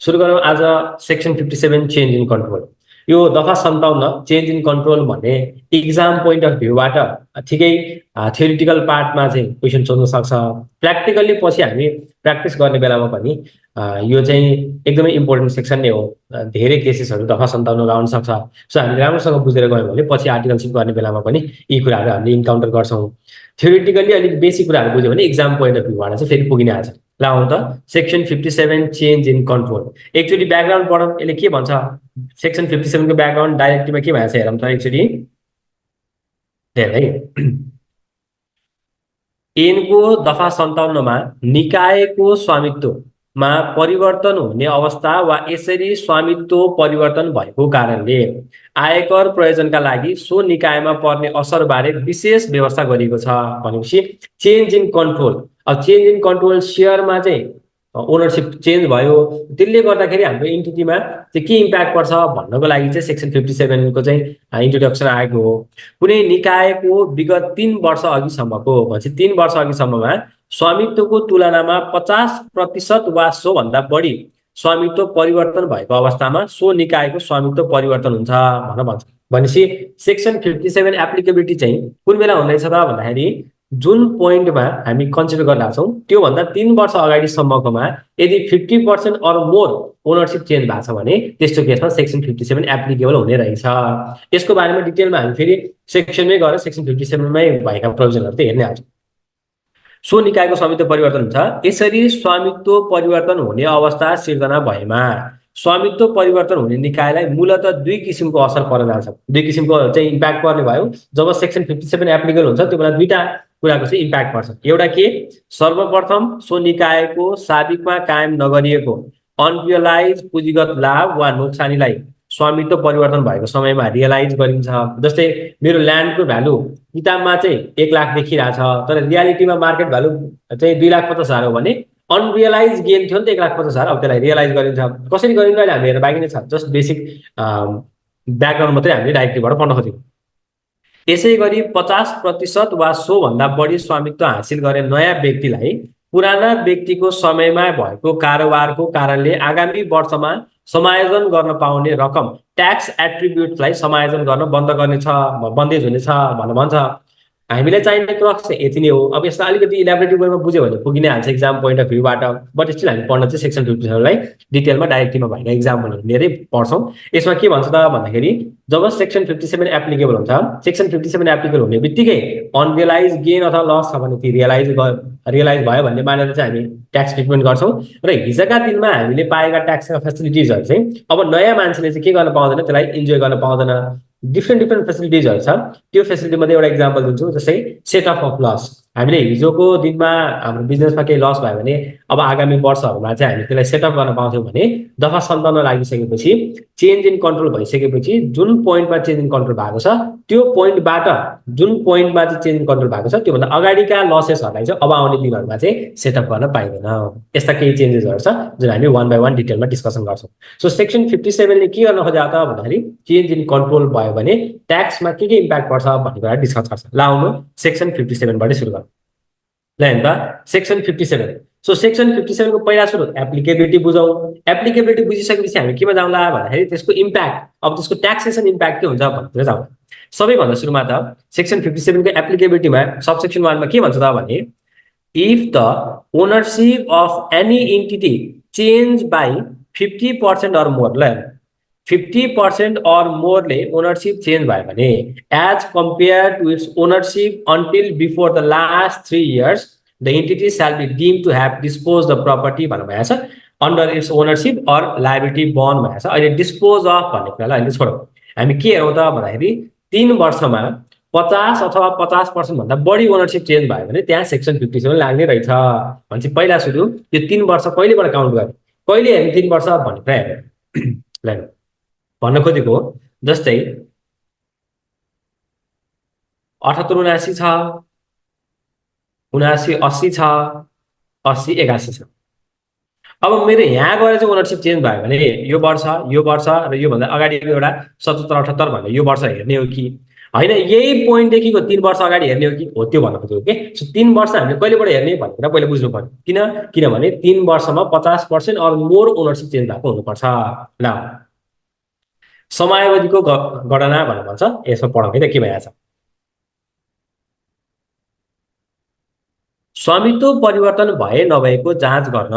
सुरु गरौँ आज सेक्सन 57 चेन्ज इन कन्ट्रोल। यो दफा 57 चेन्ज इन कन्ट्रोल भन्ने इक्जाम पोइन्ट अफ भ्यूबाट ठिकै थ्योरिटिकल पार्टमा चाहिँ क्वेसन सोध्न सक्छ। प्र्याक्टिकल्ली पछि हामी प्र्याक्टिस गर्ने बेलामा पनि यो चाहिँ एकदमै इम्पोर्टेन्ट सेक्सन नै हो। धेरै केसेसहरू दफा 57 आउन सक्छ। सो हामीले राम्रोसँग बुझेर गयौँ भने पछि आर्टिकलसिप गर्ने बेलामा पनि यी कुराहरू हामीले इन्काउन्टर गर्छौँ। थ्योरिटिकल्ली अलिक बेसिक कुराहरू बुझ्यो भने इक्जाम पोइन्ट अफ भ्यूबाट चाहिँ फेरि पुगिनहाल्छ। ल आउँ त सेक्सन 57 चेन्ज इन कन्ट्रोल। एकचोटि ब्याकग्राउन्ड पढौँ, यसले के भन्छ। सेक्सन 57 को ब्याकग्राउन्ड डाइरेक्टमा के भएको छ हेरौँ त एकचोटि। हेर है, ऐनको दफा 57 निकायको स्वामित्वमा परिवर्तन हुने अवस्था वा यसरी स्वामित्व परिवर्तन भएको कारणले आयकर प्रयोजनका लागि सो निकायमा पर्ने असरबारे विशेष व्यवस्था गरिएको छ भनेपछि चेन्ज इन कन्ट्रोल। अब चेन्ज इन कन्ट्रोल सेयरमा चाहिँ ओनरसिप चेन्ज भयो, त्यसले गर्दाखेरि हाम्रो इन्टिटीमा चाहिँ के इम्प्याक्ट पर्छ भन्नको लागि चाहिँ सेक्सन 57 को चाहिँ इन्ट्रोडक्सन आएको हो। कुनै निकायको विगत 3 वर्ष अघिसम्मको भनेपछि 3 वर्ष अघिसम्ममा स्वामित्वको तुलनामा 50% वा सोभन्दा बढी स्वामित्व परिवर्तन भएको अवस्थामा सो निकायको स्वामित्व परिवर्तन हुन्छ भनेर भन्छ। भनेपछि सेक्सन 57 एप्लिकेबिलिटी चाहिँ कुन बेला हुँदैछ त भन्दाखेरि जुन पोइन्टमा हामी कन्सिडर गरिरहेको छौँ त्योभन्दा 3 वर्ष अगाडिसम्मकोमा यदि 50% अर मोर ओनरसिप चेन्ज भएको छ भने त्यस्तो केसमा सेक्सन 57 एप्लिकेबल हुने रहेछ। यसको बारेमा डिटेलमा हामी फेरि सेक्सनमै गएर सेक्सन 57 मै भएका प्रोभिजनहरू त हेर्नै हाल्छौँ। सो निकायको स्वामित्व परिवर्तन हुन्छ। यसरी स्वामित्व परिवर्तन हुने अवस्था सिर्जना भएमा स्वामित्व परिवर्तन हुने निकायलाई मूलतः दुई किसिमको असर पर्न जान्छ। दुई किसिमको चाहिँ इम्प्याक्ट पर्ने भयो। जब सेक्सन 57 एप्लिकेबल हुन्छ त्यो बेला दुईटा कुराको चाहिँ इम्प्याक्ट पर्छ। एउटा के, सर्वप्रथम सो निकायको साबिकमा कायम नगरिएको अनरियलाइज पुँजीगत लाभ वा नोक्सानीलाई स्वामित्व परिवर्तन भएको समयमा रियलाइज गरिन्छ। जस्तै मेरो ल्यान्डको भ्यालु किताबमा चाहिँ 1 लाख देखिरहेछ तर रियालिटीमा मार्केट भ्यालु चाहिँ 2,50,000 हो भने अनरियलाइज गेन थियो नि त 1,50,000, अब त्यसलाई रियलाइज गरिन्छ। कसरी गरिन्छ अहिले हामी हेर्न बाँकी नै छ, जस्ट बेसिक ब्याकग्राउन्ड मात्रै हामीले डाइरेक्टबाट पढ्न खोजेको। यसै गरी 50% वा सोभन्दा बढी स्वामित्व हासिल गरे नयाँ व्यक्तिलाई पुराना व्यक्तिको समयमा भएको कारोबारको कारणले आगामी वर्षमा समायोजन गर्न पाउने रकम ट्याक्स एट्रिब्युटलाई समायोजन गर्न बन्देज हुनेछ भनेर भन्छ। हामीलाई चाहिने क्रक्स चाहिँ यति नै हो। अब यसलाई अलिकति इलाबोरेटिभ वेमा बुझ्यो भने पुगि नै हाल्छ इक्जाम पोइन्ट अफ भ्यूबाट। बट स्टिल हामी पढ्न चाहिँ सेक्सन 57 लाई डिटेलमा डाइरेक्टमा भएका इक्जाम्पलहरू लिएरै पढ्छौँ। यसमा के भन्छ त भन्दाखेरि जब सेक्सन 57 एप्लिकेबल हुन्छ, सेक्सन 57 एप्लिकेबल हुने बित्तिकै अनरियलाइज गेन अथवा लस छ भने ती रियलाइज भयो भन्ने मानेर चाहिँ हामी ट्याक्स ट्रिटमेन्ट गर्छौँ। र हिजोका दिनमा हामीले पाएका ट्याक्सका फेसिलिटिजहरू चाहिँ अब नयाँ मान्छेले चाहिँ के गर्न पाउँदैन, त्यसलाई इन्जोय गर्न पाउँदैन। डिफ्रेन्ट फेसिलिटिजहरू छ। त्यो फेसिलिटीमध्ये एउटा इक्जाम्पल दिन्छु, जस्तै सेट अफ लस। हामीले हिजोको दिनमा हाम्रो बिजनेसमा केही लस भयो भने अब आगामी वर्षहरूमा चाहिँ हामी त्यसलाई सेटअप गर्न पाउँथ्यौँ भने दफा 57 लागिसकेपछि चेन्ज इन कन्ट्रोल भइसकेपछि जुन पोइन्टमा चेन्ज इन कन्ट्रोल भएको छ त्यो पोइन्टबाट जुन पोइन्टमा चाहिँ चेन्ज इन कन्ट्रोल भएको छ त्योभन्दा अगाडिका लसेसहरूलाई चाहिँ अब आउने दिनहरूमा चाहिँ सेटअप गर्न पाइँदैन। यस्ता केही चेन्जेसहरू छ जुन हामी वान बाई वान डिटेलमा डिस्कसन गर्छौँ। सो सेक्सन 57 ले के गर्न खोजेको त भन्दाखेरि चेन्ज इन कन्ट्रोल भयो भने ट्याक्समा के इम्प्याक्ट पर्छ भन्ने कुरा डिस्कस गर्छ। ल आउनु सेक्सन 57 बाट सुरु गरौँ। ल हेर्नु त सेक्सन 57। सो सेक्सन 57 को पहिला सुरु एप्लिकेबिलिटी बुझौँ। एप्लिकेबिलिटी बुझिसकेपछि हामी केमा जाउँला भन्दाखेरि त्यसको इम्प्याक्ट, अब त्यसको ट्याक्सेसन इम्प्याक्ट के हुन्छ भनेर जाउँला। सबैभन्दा सुरुमा त सेक्सन 57 को एप्लिकेबिलिटीमा सबसेक्सन 1 मा के भन्छ त भने if the ownership of any entity change by 50% or more, ल 50% अर मोरले ओनरशिप चेन्ज भयो भने as compared to its ownership until before the last 3 years द एन्टिटी shall be deemed to have disposed of property भनेर भएको छ under its ownership or liability bond भनेको छ। अहिले डिस्पोज अफ भन्ने कुरालाई अहिले छोडौँ। हामी के हेरौँ त भन्दाखेरि 3 वर्षमा 50 अथवा 50% भन्दा बढी ओनरशिप चेन्ज भयो भने त्यहाँ सेक्सन 57 लाग्ने रहेछ। भनेपछि पहिला सुरु यो 3 वर्ष कहिलेबाट काउन्ट गर्ने, कहिले हेर्ने 3 वर्ष भन्ने कुरा हेर्ने भन्न खोजेको। जस्तै 78-79 छ, 79-80 छ, 80-81 छ। अब मेरो यहाँ गएर चाहिँ ओनरशिप चेन्ज भयो भने यो वर्ष र योभन्दा अगाडिको एउटा 77-78 भन्ने यो वर्ष हेर्ने हो कि होइन यही पोइन्टदेखिको 3 वर्ष अगाडि हेर्ने हो कि हो त्यो भन्न खोजेको के सो 3 वर्ष हामीले कहिलेबाट हेर्ने भन्ने कुरा पहिला बुझ्नु पर्यो किनभने 3 वर्षमा 50% अर मोर ओनरसिप चेन्ज भएको हुनुपर्छ ल समयावधिको गणना भनेर भन्छ यसमा पढौँ है त के भइरहेछ स्वामित्व परिवर्तन भए नभएको जाँच गर्न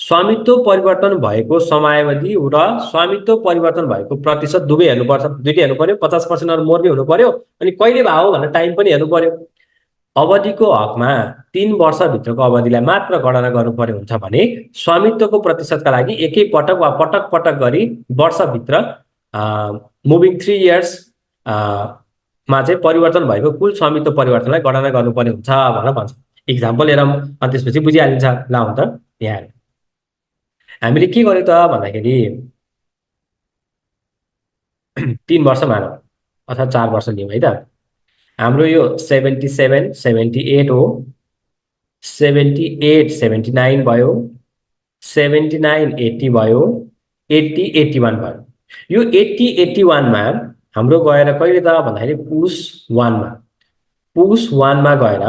स्वामित्व परिवर्तन भएको समयावधि र स्वामित्व परिवर्तन भएको प्रतिशत दुवै हेर्नुपर्छ दुइटै हेर्नु पर्यो 50% अरू मोर पनि हुनु पर्यो अनि कहिले भयो भनेर टाइम पनि हेर्नु पर्यो अवधिको हकमा 3 वर्षभित्रको अवधिलाई मात्र गणना गर्नु पर्यो हुन्छ भने स्वामित्वको प्रतिशतका लागि एकै पटक वा पटक पटक गरी वर्षभित्र मुभिङ 3 इयर्स मा चाहिँ परिवर्तन भएको कुल स्वामित्व परिवर्तनलाई गणना गर्नुपर्ने हुन्छ भनेर भन्छ इक्जाम्पल हेरौँ अनि त्यसपछि बुझिहालिन्छ ल त यहाँ हामीले के गर्यो त भन्दाखेरि 3 वर्ष मानौँ अथवा 4 वर्ष लियौँ है त हाम्रो यो 77 78 हो 78 79 भयो 79 80 भयो 80 81 भयो यो 80 81 मा हाम्रो गएर कहिले त भन्दाखेरि पुस 1 मा गएर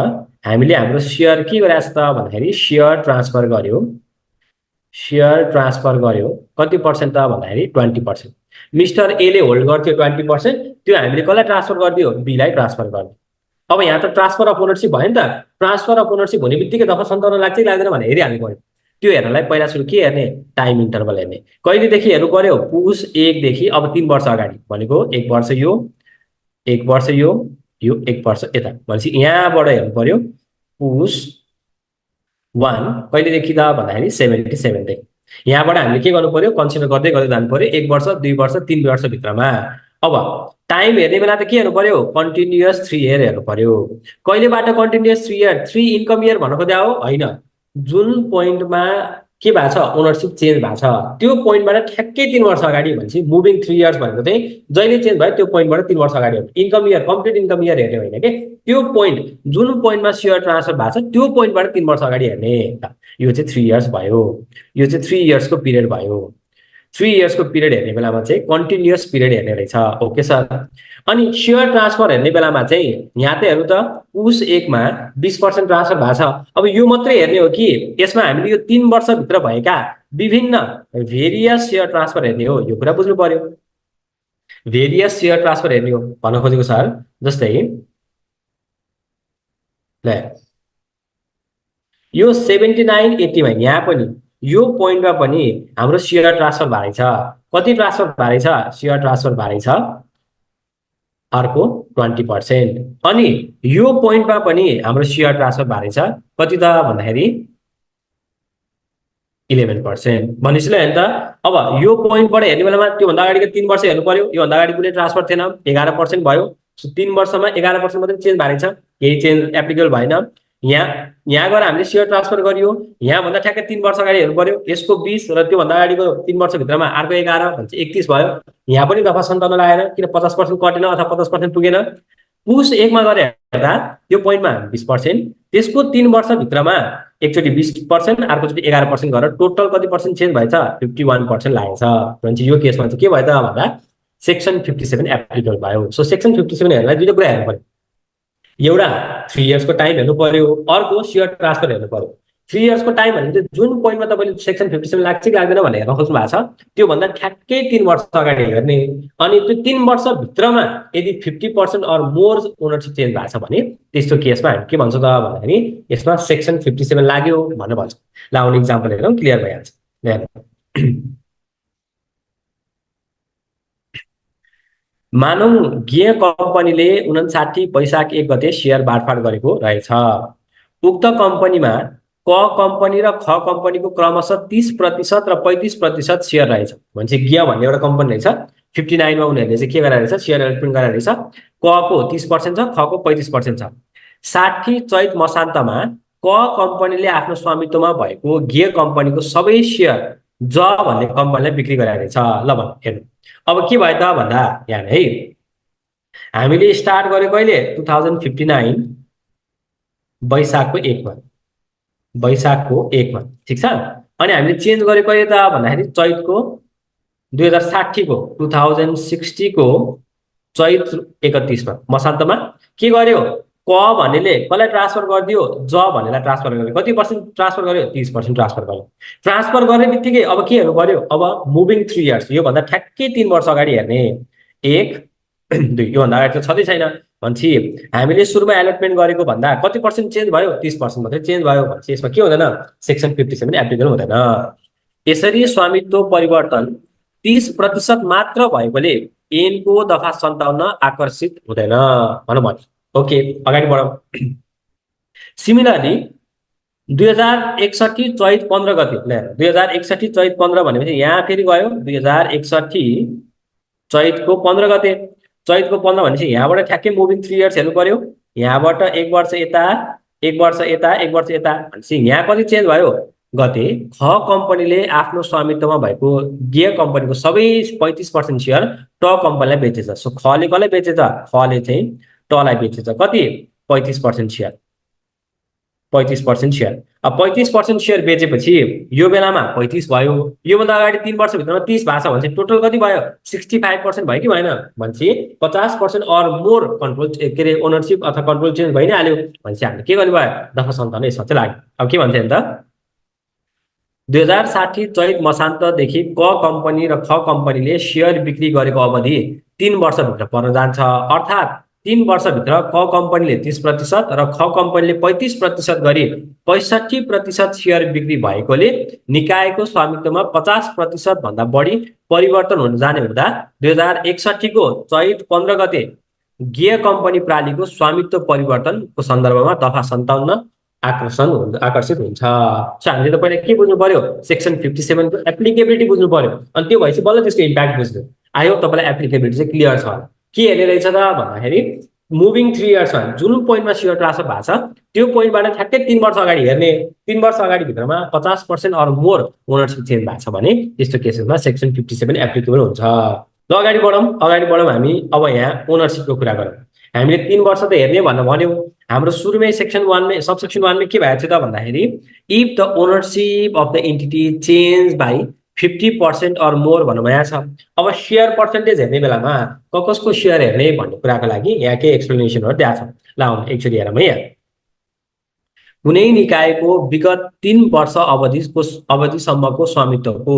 हामीले हाम्रो सेयर के गरेछ त भन्दाखेरि सेयर ट्रान्सफर गर्यो कति पर्सेन्ट त भन्दाखेरि 20%। मिस्टर ए ले होल्ड गर्थ्यो 20%, त्यो हामीले कसलाई ट्रान्सफर गरिदियो बीलाई ट्रान्सफर गरिदियो। अब यहाँ त ट्रान्सफर अफ ओनरशिप भयो नि त, ट्रान्सफर अफ ओनरशिप हुने बित्तिकै दफा 57 लाग्छ कि लाग्दैन भनेर हेरिहाल्नु पर्यो। त्यो हेर्नलाई पहिला सुरु के हेर्ने, टाइम इन्टरभल हेर्ने, कहिलेदेखि हेर्नु पर्यो, पुस 1 देखि अब 3 वर्ष अगाडि भनेको 1 वर्ष यो 1 वर्ष यो 1 वर्ष यता भनेपछि यहाँबाट हेर्नु पर्यो पुस 1 कहिलेदेखि त भन्दाखेरि 77 देखि। यहाँबाट हामीले के गर्नु पर्यो, कन्सिडर गर्दै गर्दै जानु पर्यो 1 वर्ष 2 वर्ष 3 वर्ष भित्रमा। अब टाइम हेर्ने बेला त के हेर्नु पर्यो, कन्टिन्युअस 3 इयर हेर्नु पर्यो। कहिलेबाट कन्टिन्युअस 3 इयर, 3 इन्कम इयर भन्नु खोज्दा हो होइन, जुन पोइन्टमा के भएको छ, ओनरशिप चेन्ज भएको छ त्यो पोइन्टबाट ठ्याक्कै 3 वर्ष अगाडि भनेपछि मुभिङ 3 इयर्स भनेको चाहिँ जहिले चेन्ज भयो त्यो पोइन्टबाट 3 वर्ष अगाडि हो। Income year complete income year हेर्ने होइन कि, त्यो पोइन्ट जुन पोइन्टमा सेयर ट्रान्सफर भएको छ त्यो पोइन्टबाट 3 वर्ष अगाडि हेर्ने। यो चाहिँ 3 इयर्स भयो, यो चाहिँ 3 इयर्सको पिरियड भयो। 3 इयर्सको पिरियड हेर्ने बेलामा चाहिँ कन्टिन्युअस पिरियड हेर्ने रहेछ। Okay sir. अनि सेयर ट्रान्सफर हेर्ने बेलामा चाहिँ यहाँ त हेर्नु त पुस 1 मा 20% ट्रान्सफर भएको छ। अब यो मात्रै हेर्ने हो कि यसमा हामीले यो 3 वर्षभित्र भएका विभिन्न भेरियस सेयर ट्रान्सफर हेर्ने हो, यो कुरा बुझ्नु पर्यो। भेरियस सेयर ट्रान्सफर हेर्ने हो भन्न खोजेको सर। जस्तै ल यो 79 80 मा यहाँ पनि यो पोइन्टमा पनि हाम्रो सेयर ट्रान्सफर भएको छ। कति ट्रान्सफर भएको छ, सेयर ट्रान्सफर भएको छ अर्को 20%। अनि यो पोइन्टमा पनि हाम्रो सेयर ट्रान्सफर भएको छ कति त भन्दाखेरि 11%। भनेपछि ल हेर्नु त, अब यो पोइन्टबाट हेर्ने बेलामा त्योभन्दा अगाडिको 3 वर्ष हेर्नु पर्यो। योभन्दा अगाडि कुनै ट्रान्सफर थिएन, 11% भयो। सो 3 वर्षमा 11% मात्रै चेन्ज भएको छ, केही चेन्ज एप्लिकेबल भएन। यहाँ गएर हामीले सेयर ट्रान्सफर गरियो, यहाँभन्दा ठ्याक्कै 3 वर्ष अगाडि हेर्नु पर्यो, यसको 20 र त्योभन्दा अगाडिको 3 वर्षभित्रमा अर्को 11 भनेपछि 31 भयो। यहाँ पनि दफा 57 लागेन, किन 50% कटेन अथवा 50% पुगेन। पुस 1 मा गएर हेर्दा यो पोइन्टमा 20%, त्यसको 3 वर्षभित्रमा एकचोटि 20% अर्कोचोटि 11% गरेर टोटल कति पर्सेन्ट चेन्ज भएछ, 51% लागेछ। भनेपछि यो केसमा चाहिँ के भयो त भन्दा सेक्सन 57 एप्लिकेबल भयो। सो सेक्सन 57 हेर्नलाई दुईटा कुरा हेर्नु पर्यो, एउटा 3 इयर्सको टाइम हेर्नु पर्यो, अर्को सेयर ट्रान्सफर हेर्नु पर्यो। 3 इयर्सको टाइम भने चाहिँ जुन पोइन्टमा तपाईँले सेक्सन 57 लाग्छ कि लाग्दैन भनेर हेर्न खोज्नु भएको छ त्योभन्दा ठ्याक्कै 3 वर्ष अगाडि हेर्ने। अनि त्यो 3 वर्षभित्रमा यदि 50% अर मोर ओनरशिप चेन्ज भएको छ भने त्यस्तो केसमा हामी के भन्छ त भन्दाखेरि यसमा सेक्सन 57 लाग्यो भनेर भन्छ। ल आउने इक्जाम्पल हेरौँ, क्लियर भइहाल्छ। मानौ गिय कम्पनीले 59 वैशाख 1 गते सेयर बाँडफाँड गरेको रहेछ। उक्त कम्पनीमा क कम्पनी र ख कम्पनीको क्रमशः 30% र 35% सेयर रहेछ। भनेपछि गिय भन्ने एउटा कम्पनी रहेछ, 59 मा उनीहरूले चाहिँ के गरेर रहेछ, सेयर एलोटमेन्ट गरेर रहेछ। क को 30% छ, ख को 35% छ। 60 चैत मसान्तमा क कम्पनीले आफ्नो स्वामित्वमा भएको गिय कम्पनीको सबै सेयर ज भन्ने कम्पनीलाई बिक्री गरेर रहेछ। ल भन हेर्नु अब के भयो त भन्दा यहाँ है हामीले स्टार्ट गर्यो कहिले, 2059 वैशाखको 1 मा, वैशाखको 1 मा, ठिक छ। अनि हामीले चेन्ज गर्यो कहिले त भन्दाखेरि चैतको 2060 को 2060 को चैत 31 मा मसान्तमा के गर्यो, क भन्नेले कसलाई ट्रान्सफर गरिदियो, ज भन्नेलाई ट्रान्सफर गर्यो। कति पर्सेन्ट ट्रान्सफर गर्यो, 30% ट्रान्सफर गर्यो। ट्रान्सफर गर्ने बित्तिकै अब के हेर्नु पर्यो, अब मुभिङ 3 इयर्स, योभन्दा ठ्याक्कै 3 वर्ष अगाडि हेर्ने। 1 2 योभन्दा अगाडि त छँदै छैन भनेपछि हामीले सुरुमा एलोटमेन्ट गरेको भन्दा कति पर्सेन्ट चेन्ज भयो, 30% मात्रै चेन्ज भयो भनेपछि यसमा के हुँदैन, सेक्सन 57 एप्लिकेबल हुँदैन। यसरी स्वामित्व परिवर्तन 30% मात्र भएकोले ऐनको दफा 57 आकर्षित हुँदैन भनौँ भने। ओके, अगाडि बढौँ। सिमिलरली 2061 चैत 15 गते, 2061 चैत 15 भनेपछि यहाँ फेरि गयो 2061 चैतको 15 गते। चैतको 15 भनेपछि यहाँबाट ठ्याक्कै मुभिङ 3 इयर्स हेर्नु पर्यो। यहाँबाट 1 वर्ष यता 1 वर्ष यता 1 वर्ष यता भनेपछि यहाँ कति चेन्ज भयो, गते ख कम्पनीले आफ्नो स्वामित्वमा भएको गे कम्पनीको सबै 35% सेयर ट कम्पनीलाई बेचेछ। सो खले कसलाई बेचेछ, खले चाहिँ टलाई बेचेछ। कति, 35% सेयर, 35% सेयर। अब 35% सेयर बेचेपछि यो बेलामा 35 भयो, योभन्दा अगाडि 3 वर्षभित्रमा 30 भएको छ भने टोटल कति भयो, 65% भयो कि भएन भनेपछि 50% अर मोर कन्ट्रोल के अरे ओनरसिप अथवा कन्ट्रोल चेन्ज भइ नै हाल्यो भनेपछि हामीले के गर्नु भयो, दफा 57 यसमा चाहिँ लाग्यो। अब के भन्छ नि त, 2060 चैत मसान्तदेखि क कम्पनी र ख कम्पनीले सेयर बिक्री गरेको अवधि 3 वर्षभित्र पर्न जान्छ। अर्थात् 3 वर्षभित्र क कम्पनीले 30% र ख कम्पनीले 35% गरी 65% सेयर बिक्री भएकोले निकायको स्वामित्वमा 50% भन्दा बढी परिवर्तन हुन जाने हुँदा 2061 को चैत 15 गते गे कम्पनी प्रालीको स्वामित्व परिवर्तनको सन्दर्भमा दफा 57 आकर्षित हुन्छ। सो हामीले त पहिला के बुझ्नु पर्यो, सेक्सन 57 को एप्लिकेबिलिटी बुझ्नु पर्यो, अनि त्यो भएपछि बल्ल त्यसको इम्प्याक्ट बुझ्नु। आयो तपाईँलाई एप्लिकेबिलिटी चाहिँ क्लियर छ। के हेर्ने रहेछ त भन्दाखेरि मुभिङ 3 इयर्समा जुन पोइन्टमा सेयर ट्रान्सफर भएको छ त्यो पोइन्टबाट ठ्याक्कै 3 वर्ष अगाडि हेर्ने। 3 वर्ष अगाडि भित्रमा 50% अर मोर ओनरसिप चेन्ज भएको छ भने त्यस्तो केसेसमा सेक्सन 57 एप्लिकेबल हुन्छ। ल अगाडि बढौँ हामी। अब यहाँ ओनरसिपको कुरा गरौँ। हामीले 3 वर्ष त हेर्ने भनेर भन्यौँ। हाम्रो सुरुमै सेक्सन 1 में सबसेक्सन 1 में के भएको थियो त भन्दाखेरि if the ownership of the entity change by 50% or more भन्नु भएको छ। अब सेयर पर्सेन्टेज हेर्ने बेलामा कसको सेयर हेर्ने भन्ने कुराको लागि यहाँ के एक्सप्लेनेसनहरु दिएको छ। ल एकचोटि हेरौँ है। यहाँ कुनै निकायको विगत 3 वर्ष अवधिसम्मको स्वामित्वको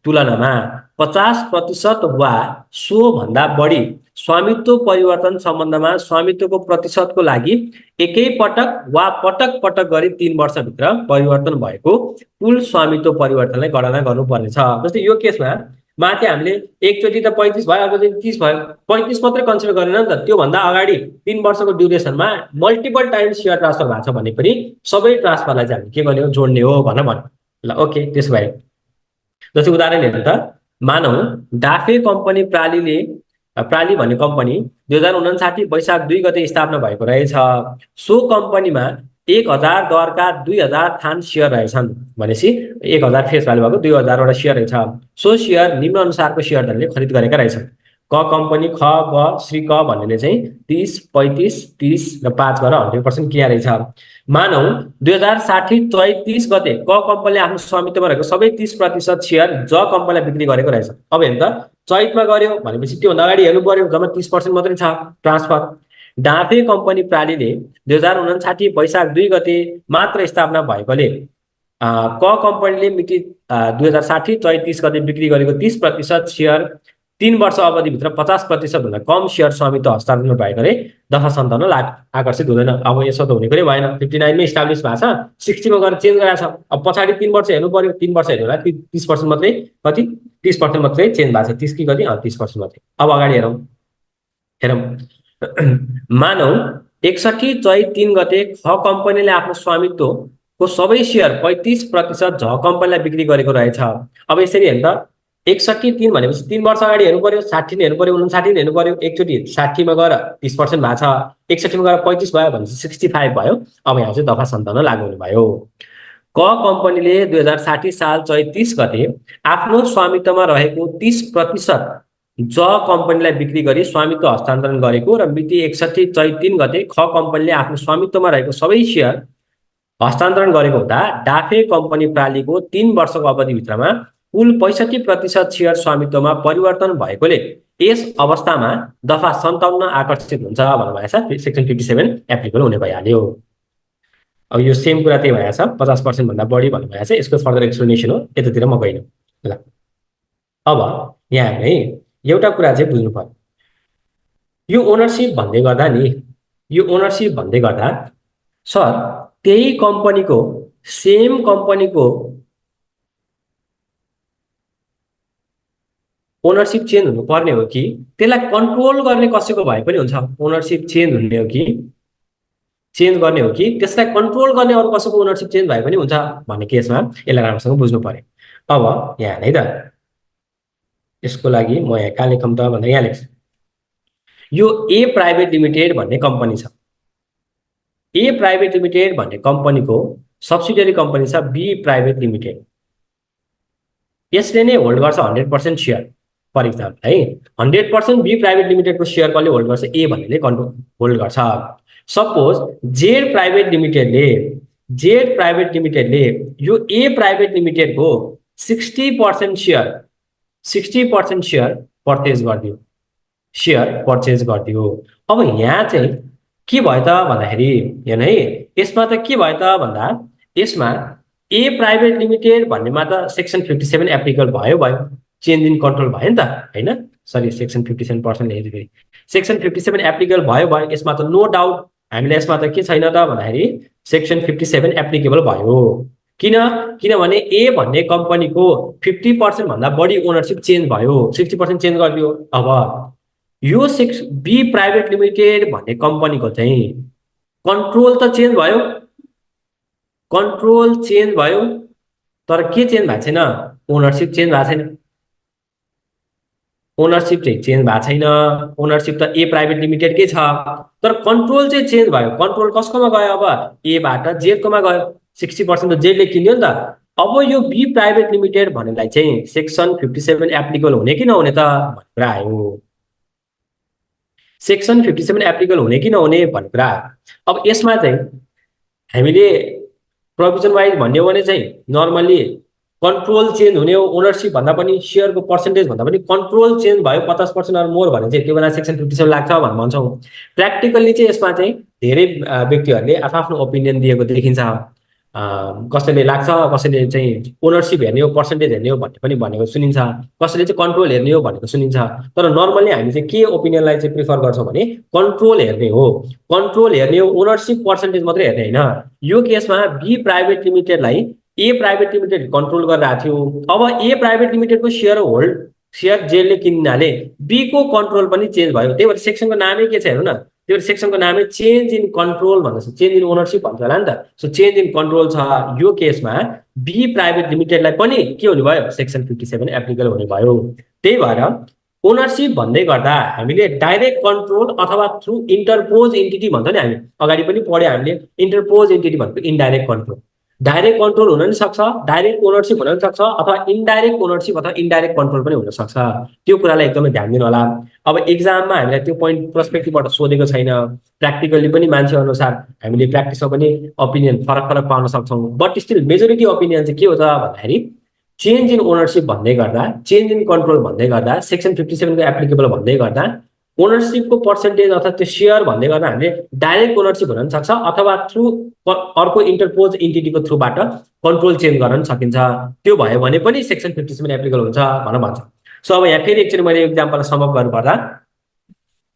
तुलनामा 50% वा सो भन्दा बढी स्वामित्व परिवर्तन सम्बन्धमा स्वामित्वको प्रतिशतको लागि एकै पटक वा पटक पटक गरी 3 वर्षभित्र परिवर्तन भएको कुल स्वामित्व परिवर्तनलाई गणना गर्नुपर्नेछ। जस्तै यो केसमा माथि हामीले एकचोटि त 35 भयो, अर्कोचोटि 30 भयो, 35 मात्रै कन्सिडर गरेन नि त। त्यो भन्दा अगाडि 3 वर्षको ड्युरेसनमा मल्टिपल टाइम्स सेयर ट्रान्सफर भएको छ भने पनि सबै ट्रान्सफरलाई चाहिँ हामी के गर्ने हो, जोड्ने हो भन्न भन्यो। ल ओके, त्यसो भए जस्तै उदाहरण हेर्नु त, मानौ डाफे कम्पनी प्राली भन्ने कम्पनी 2059 वैशाख 2 गते स्थापना भएको रहेछ। सो कम्पनीमा 1000 दरका 2000 थान सेयर रहेछन् भनेपछि 1000 फेस भ्यालु भएको 2000 वटा सेयर रहेछ। सो सेयर निम्न अनुसारको सेयर दरले खरिद गरेका रहेछन्। क कम्पनी ख ग श्री क भन्नेले चाहिँ 30 35 30 र 5 गरेर 100% किया रहेछ। मानौ 2060 चैत 30 गते क कम्पनीले आफ्नो स्वामित्वमा रहेको सबै 30% सेयर ज कम्पनीलाई बिक्री गरेको रहेछ। अब हेर्नु त, चैतमा गर्यो भनेपछि त्योभन्दा अगाडि हेर्नु पर्यो, जम्मा 30% मात्रै छ ट्रान्सफर। डाफे कम्पनी प्रालीले 2059 वैशाख 2 गते मात्र स्थापना भएकोले क कम्पनीले मिति 2060 चैत 30 गते बिक्री गरेको 30% सेयर 3 वर्ष अवधिभित्र 50% भन्दा कम सेयर स्वामित्व हस्तान्तरण भएकोले दफा 57 आकर्षित हुँदैन। अब यसो त हुने कुरै भएन। 59 मै इस्टाब्लिस भएको छ, 60 मा गएर चेन्ज गराएको छ। अब पछाडि 3 वर्ष हेर्नु पर्यो, 3 वर्ष हेर्नु होला 30% मात्रै, कति 30% मात्रै चेन्ज भएको छ। 30 कि कति 30% मात्रै। अब अगाडि हेरौँ। मानौ 61 चैत 3 गते ख कम्पनीले आफ्नो स्वामित्वको सबै सेयर 35% झ कम्पनीलाई बिक्री गरेको रहेछ। अब यसरी हेर्नु त, 61 3 भनेपछि 3 वर्ष अगाडि हेर्नु पर्यो, 60 हेर्नु पर्यो, 59 हेर्नु पर्यो। एकचोटि 60 मा गएर 30% भएको छ, 61 मा गएर 35 भयो भनेपछि 65 भयो। अब यहाँ चाहिँ दफा 57 लागू हुने भयो। क कम्पनीले 2060 साल चैत 30 गते आफ्नो स्वामित्वमा रहेको 30% ज कम्पनीलाई बिक्री गरी स्वामित्व हस्तान्तरण गरेको र मिति 61 चैत 3 गते ख कम्पनीले आफ्नो स्वामित्वमा रहेको सबै सेयर हस्तान्तरण गरेको हुँदा डाफे कम्पनी प्रालीको 3 वर्षको अवधिभित्रमा कुल 65% सेयर स्वामित्वमा परिवर्तन भएकोले यस अवस्थामा दफा 57 आकर्षित हुन्छ भन्नुभएको छ। सेक्सन 57 एप्लिकेबल हुने भइहाल्यो। अब यो सेम कुरा त्यही भइरहेको छ, 50% भन्दा बढी भन्नुभएको छ। यसको फर्दर एक्सप्लेनेसन हो, यतातिर म गइनँ। ल अब यहाँ है एउटा कुरा चाहिँ बुझ्नु पर्यो। यो ओनरसिप भन्दै गर्दा नि, यो ओनरसिप भन्दै गर्दा सर त्यही कम्पनीको, सेम कम्पनीको ओनरसिप चेन्ज हुनुपर्ने हो कि त्यसलाई कन्ट्रोल गर्ने कसैको भए पनि हुन्छ? ओनरसिप चेन्ज हुने हो कि चेन्ज गर्ने हो कि त्यसलाई कन्ट्रोल गर्ने अरू कसैको ओनरसिप चेन्ज भए पनि हुन्छ भन्ने केसमा यसलाई राम्रोसँग बुझ्नु पर्यो। अब यहाँ है त, यसको लागि म यहाँ कहाँ लेखौँ त भन्दा यहाँ लेख्छु। यो ए प्राइभेट लिमिटेड भन्ने कम्पनी छ। ए प्राइभेट लिमिटेड भन्ने कम्पनीको सब्सिडियरी कम्पनी छ बी प्राइभेट लिमिटेड। यसले नै होल्ड गर्छ 100% सेयर। फर इक्जाम्पल है, 100% बी प्राइभेट लिमिटेडको सेयर कसले होल्ड गर्छ? ए भन्नेले कन्ट्रोल होल्ड गर्छ। सपोज जेड प्राइभेट लिमिटेडले यो ए प्राइभेट लिमिटेडको 60% सेयर पर्चेज गरिदियो। अब यहाँ चाहिँ के भयो त भन्दाखेरि, हेर्नु है, यसमा त के भयो त भन्दा यसमा ए प्राइभेट लिमिटेड भन्नेमा त सेक्सन 57 एप्लिकेबल भयो, चेन्ज इन कन्ट्रोल भयो नि त हैन? सरी, सेक्सन 57% लेखेको फेरि। सेक्सन 57 एप्लिकेबल भयो, यसमा त नो डाउट हामीलाई यसमा त के छैन त भन्दाखेरि सेक्सन 57 एप्लिकेबल भयो। किनभने ए भन्ने कम्पनीको 50% भन्दा बढी ओनरसिप चेन्ज भयो, 60% चेन्ज गरिदियो। अब यो बी प्राइभेट लिमिटेड भन्ने कम्पनीको चाहिँ कन्ट्रोल त चेन्ज भयो, तर के चेन्ज भएको छैन? ओनरसिप चेन्ज भएको छैन। ओनरसिप चाहिँ चेन्ज भएको छैन। ओनरसिप त ए प्राइभेट लिमिटेडकै छ, तर कन्ट्रोल चाहिँ चेन्ज भयो। कन्ट्रोल कसकोमा गयो? अब एबाट जेडकोमा गयो। 60% त जेडले किन्यो नि त। अब यो बी प्राइभेट लिमिटेड भन्नेलाई चाहिँ सेक्सन 57 एप्लिकेबल हुने कि नहुने त भन्ने कुरा आयो। सेक्सन 57 एप्लिकेबल हुने कि नहुने भन्ने कुरा आयो। अब यसमा चाहिँ हामीले प्रोभिजन वाइज भन्ने हो भने चाहिँ नर्मली कन्ट्रोल चेन्ज हुने हो। ओनरसिप भन्दा पनि सेयरको पर्सेन्टेज भन्दा पनि कन्ट्रोल चेन्ज भयो 50% अर मोर भने चाहिँ त्यो बेला सेक्सन 57 लाग्छ भनेर भन्छौँ। प्र्याक्टिकल्ली चाहिँ यसमा चाहिँ धेरै व्यक्तिहरूले आफ्नो ओपिनियन दिएको देखिन्छ। कसैले लाग्छ, कसैले चाहिँ ओनरसिप हेर्ने हो, पर्सेन्टेज हेर्ने हो भन्ने पनि भनेको सुनिन्छ, कसैले चाहिँ कन्ट्रोल हेर्ने हो भनेको सुनिन्छ। तर नर्मली हामी चाहिँ के ओपिनियनलाई चाहिँ प्रिफर गर्छौँ भने कन्ट्रोल हेर्ने हो। ओनरसिप पर्सेन्टेज मात्रै हेर्ने होइन। यो केसमा बी प्राइभेट लिमिटेडलाई ए प्राइभेट लिमिटेड कन्ट्रोल गरिरहेको थियो। अब ए प्राइभेट लिमिटेडको सेयर जेडले किन्नाले बीको कन्ट्रोल पनि चेन्ज भयो। त्यही भएर सेक्सनको नामै के छ हेर्नु न, त्यो सेक्सनको नामै चेन्ज इन कन्ट्रोल भन्छ, चेन्ज इन ओनरसिप भन्छ होला नि त। सो चेन्ज इन कन्ट्रोल छ। यो केसमा बी प्राइभेट लिमिटेडलाई पनि के हुने भयो? सेक्सन 57 एप्लिकेबल हुने भयो। त्यही भएर ओनरसिप भन्दै गर्दा हामीले डाइरेक्ट कन्ट्रोल अथवा थ्रु इन्टरपोज एन्टिटी भन्छ नि, हामी अगाडि पनि पढ्यो हामीले। इन्टरपोज एन्टिटी भनेको इन्डाइरेक्ट कन्ट्रोल। डाइरेक्ट कन्ट्रोल हुन नि सक्छ, डाइरेक्ट ओनरसिप हुन नि सक्छ, अथवा इन्डाइरेक्ट ओनरसिप अथवा इन्डाइरेक्ट कन्ट्रोल पनि हुन सक्छ। त्यो कुरालाई एकदमै ध्यान दिनु होला। अब एक्जाममा हामीलाई त्यो पोइन्ट पर्सपेक्टिभबाट सोधेको छैन। प्र्याक्टिकल्ली पनि मान्छे अनुसार हामीले प्र्याक्टिसमा पनि ओपिनियन फरक पाउन सक्छौँ। बट स्टिल मेजोरिटी ओपिनियन चाहिँ के हो त भन्दाखेरि चेन्ज इन ओनरसिप भन्दै गर्दा, चेन्ज इन कन्ट्रोल भन्दै गर्दा, सेक्सन 57 को एप्लिकेबल भन्दै गर्दा ओनरसिपको पर्सेन्टेज अथवा त्यो सेयर भन्दै गर्दा हामीले डाइरेक्ट ओनरसिप हुन सक्छ, अथवा थ्रु अर्को इन्टरपोज एन्टिटीको थ्रुबाट कन्ट्रोल चेन्ज गर्न सकिन्छ। त्यो भयो भने पनि सेक्सन 57 एप्लिकेबल हुन्छ भनेर भन्छ। सो अब यहाँ फेरि एकचोटि मैले इक्जाम्पल समअप गर्नुपर्दा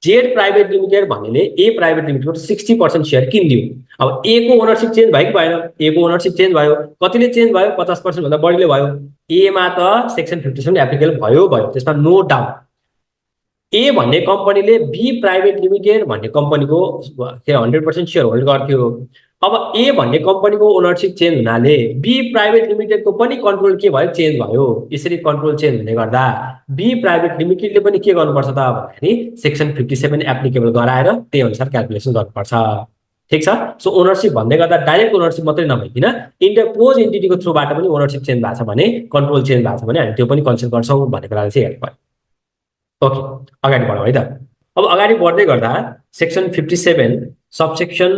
जेड प्राइभेट लिमिटेड भन्नेले ए प्राइभेट लिमिटेडको 60% सेयर किनिदियो। अब ए को ओनरसिप चेन्ज भयो कि भएन? ए को ओनरसिप चेन्ज भयो। कतिले चेन्ज भयो? 50% भन्दा बढीले भयो। एमा त सेक्सन 57 एप्लिकेबल भयो, त्यसमा नो डाउट। ए भन्ने कम्पनीले बी प्राइभेट लिमिटेड भन्ने कम्पनीको 100% सेयर होल्ड गर्थ्यो। अब ए भन्ने कम्पनीको ओनरसिप चेन्ज हुनाले बी प्राइभेट लिमिटेडको पनि कन्ट्रोल के भयो? चेन्ज भयो। यसरी कन्ट्रोल चेन्ज हुने गर्दा बी प्राइभेट लिमिटेडले पनि के गर्नुपर्छ त भन्दाखेरि सेक्सन 57 एप्लिकेबल गराएर त्यही अनुसार क्याल्कुलेसन गर्नुपर्छ। ठिक छ। सो ओनरसिप भन्दै गर्दा डाइरेक्ट ओनरसिप मात्रै नभइकन इन्टरपोज एन्टिटीको थ्रुबाट पनि ओनरसिप चेन्ज भएको छ भने, कन्ट्रोल चेन्ज भएको छ भने हामी त्यो पनि कन्सिडर गर्छौँ भन्ने कुरालाई चाहिँ हेर्नु पर्यो। ओके, अगाडि बढौँ है त। अब अगाडि बढ्दै गर्दा सेक्सन 57 सबसेक्सन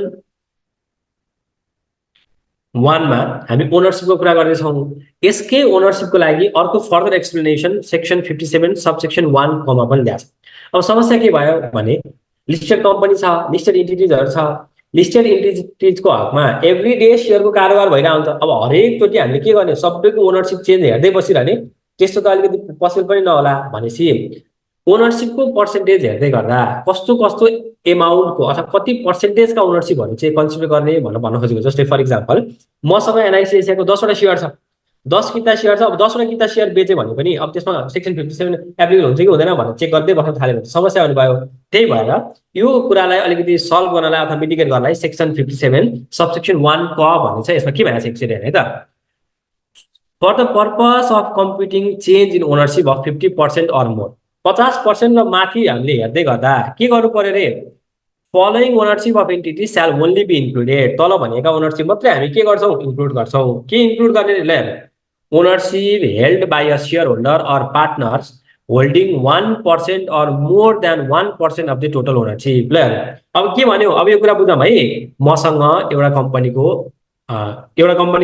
वानमा हामी ओनरसिपको कुरा गर्दैछौँ। यसकै ओनरसिपको लागि अर्को फर्दर एक्सप्लेनेसन सेक्सन 57 सबसेक्सन 1 कमा पनि दिएको छ। अब समस्या के भयो भने लिस्टेड कम्पनी छ, लिस्टेड इन्टिटिजहरू छ, लिस्टेड इन्टिटिजको हकमा एभ्री डे सेयरको कारोबार भइरहेको हुन्छ। अब हरेकचोटि हामीले के गर्ने, सबैको ओनरसिप चेन्ज हेर्दै बसिरहने, त्यस्तो त अलिकति पोसिबल पनि नहोला। भनेपछि ओनरसिपको पर्सेन्टेज हेर्दै गर्दा कस्तो कस्तो एमाउन्टको अथवा कति पर्सेन्टेजका ओनरसिपहरू चाहिँ कन्सिडर गर्ने भनेर भन्न खोजेको। जस्तै फर इक्जाम्पल मसँग एनआइसी एसियाको 10वटा सेयर छ, 10 किता सेयर छ। अब 10वटा किता सेयर बेचे भने पनि अब त्यसमा सेक्सन 57 एप्लिकेबल हुन्छ कि हुँदैन भनेर चेक गर्दै बस्न थाल्यो भने समस्या हुने भयो। त्यही भएर यो कुरालाई अलिकति सल्भ गर्नलाई अथवा मिटिगेट गर्नलाई सेक्सन 57 सबसेक्सन 1 क भन्ने छ। यसमा के भनेको छ एकचोटि हेर्ने त। For the purpose of computing change in ownership of 50% or more, 50% र माथि हामीले हेर्दै गर्दा के गर्नु पर्यो रे, फलोइङ ओनरसिप अफ एन्टिटी स्याल ओन्ली बी इन्क्लुडेड। तल भनेका ओनरसिप मात्रै हामी के गर्छौँ, इन्क्लुड गर्छौँ। के इन्क्लुड गर्ने ल, ownership held by a share holder or partners holding 1% or more than 1% of the total ownership. ल अब के भन्यो, अब यो कुरा बुझौँ है। मसँग एउटा कम्पनीको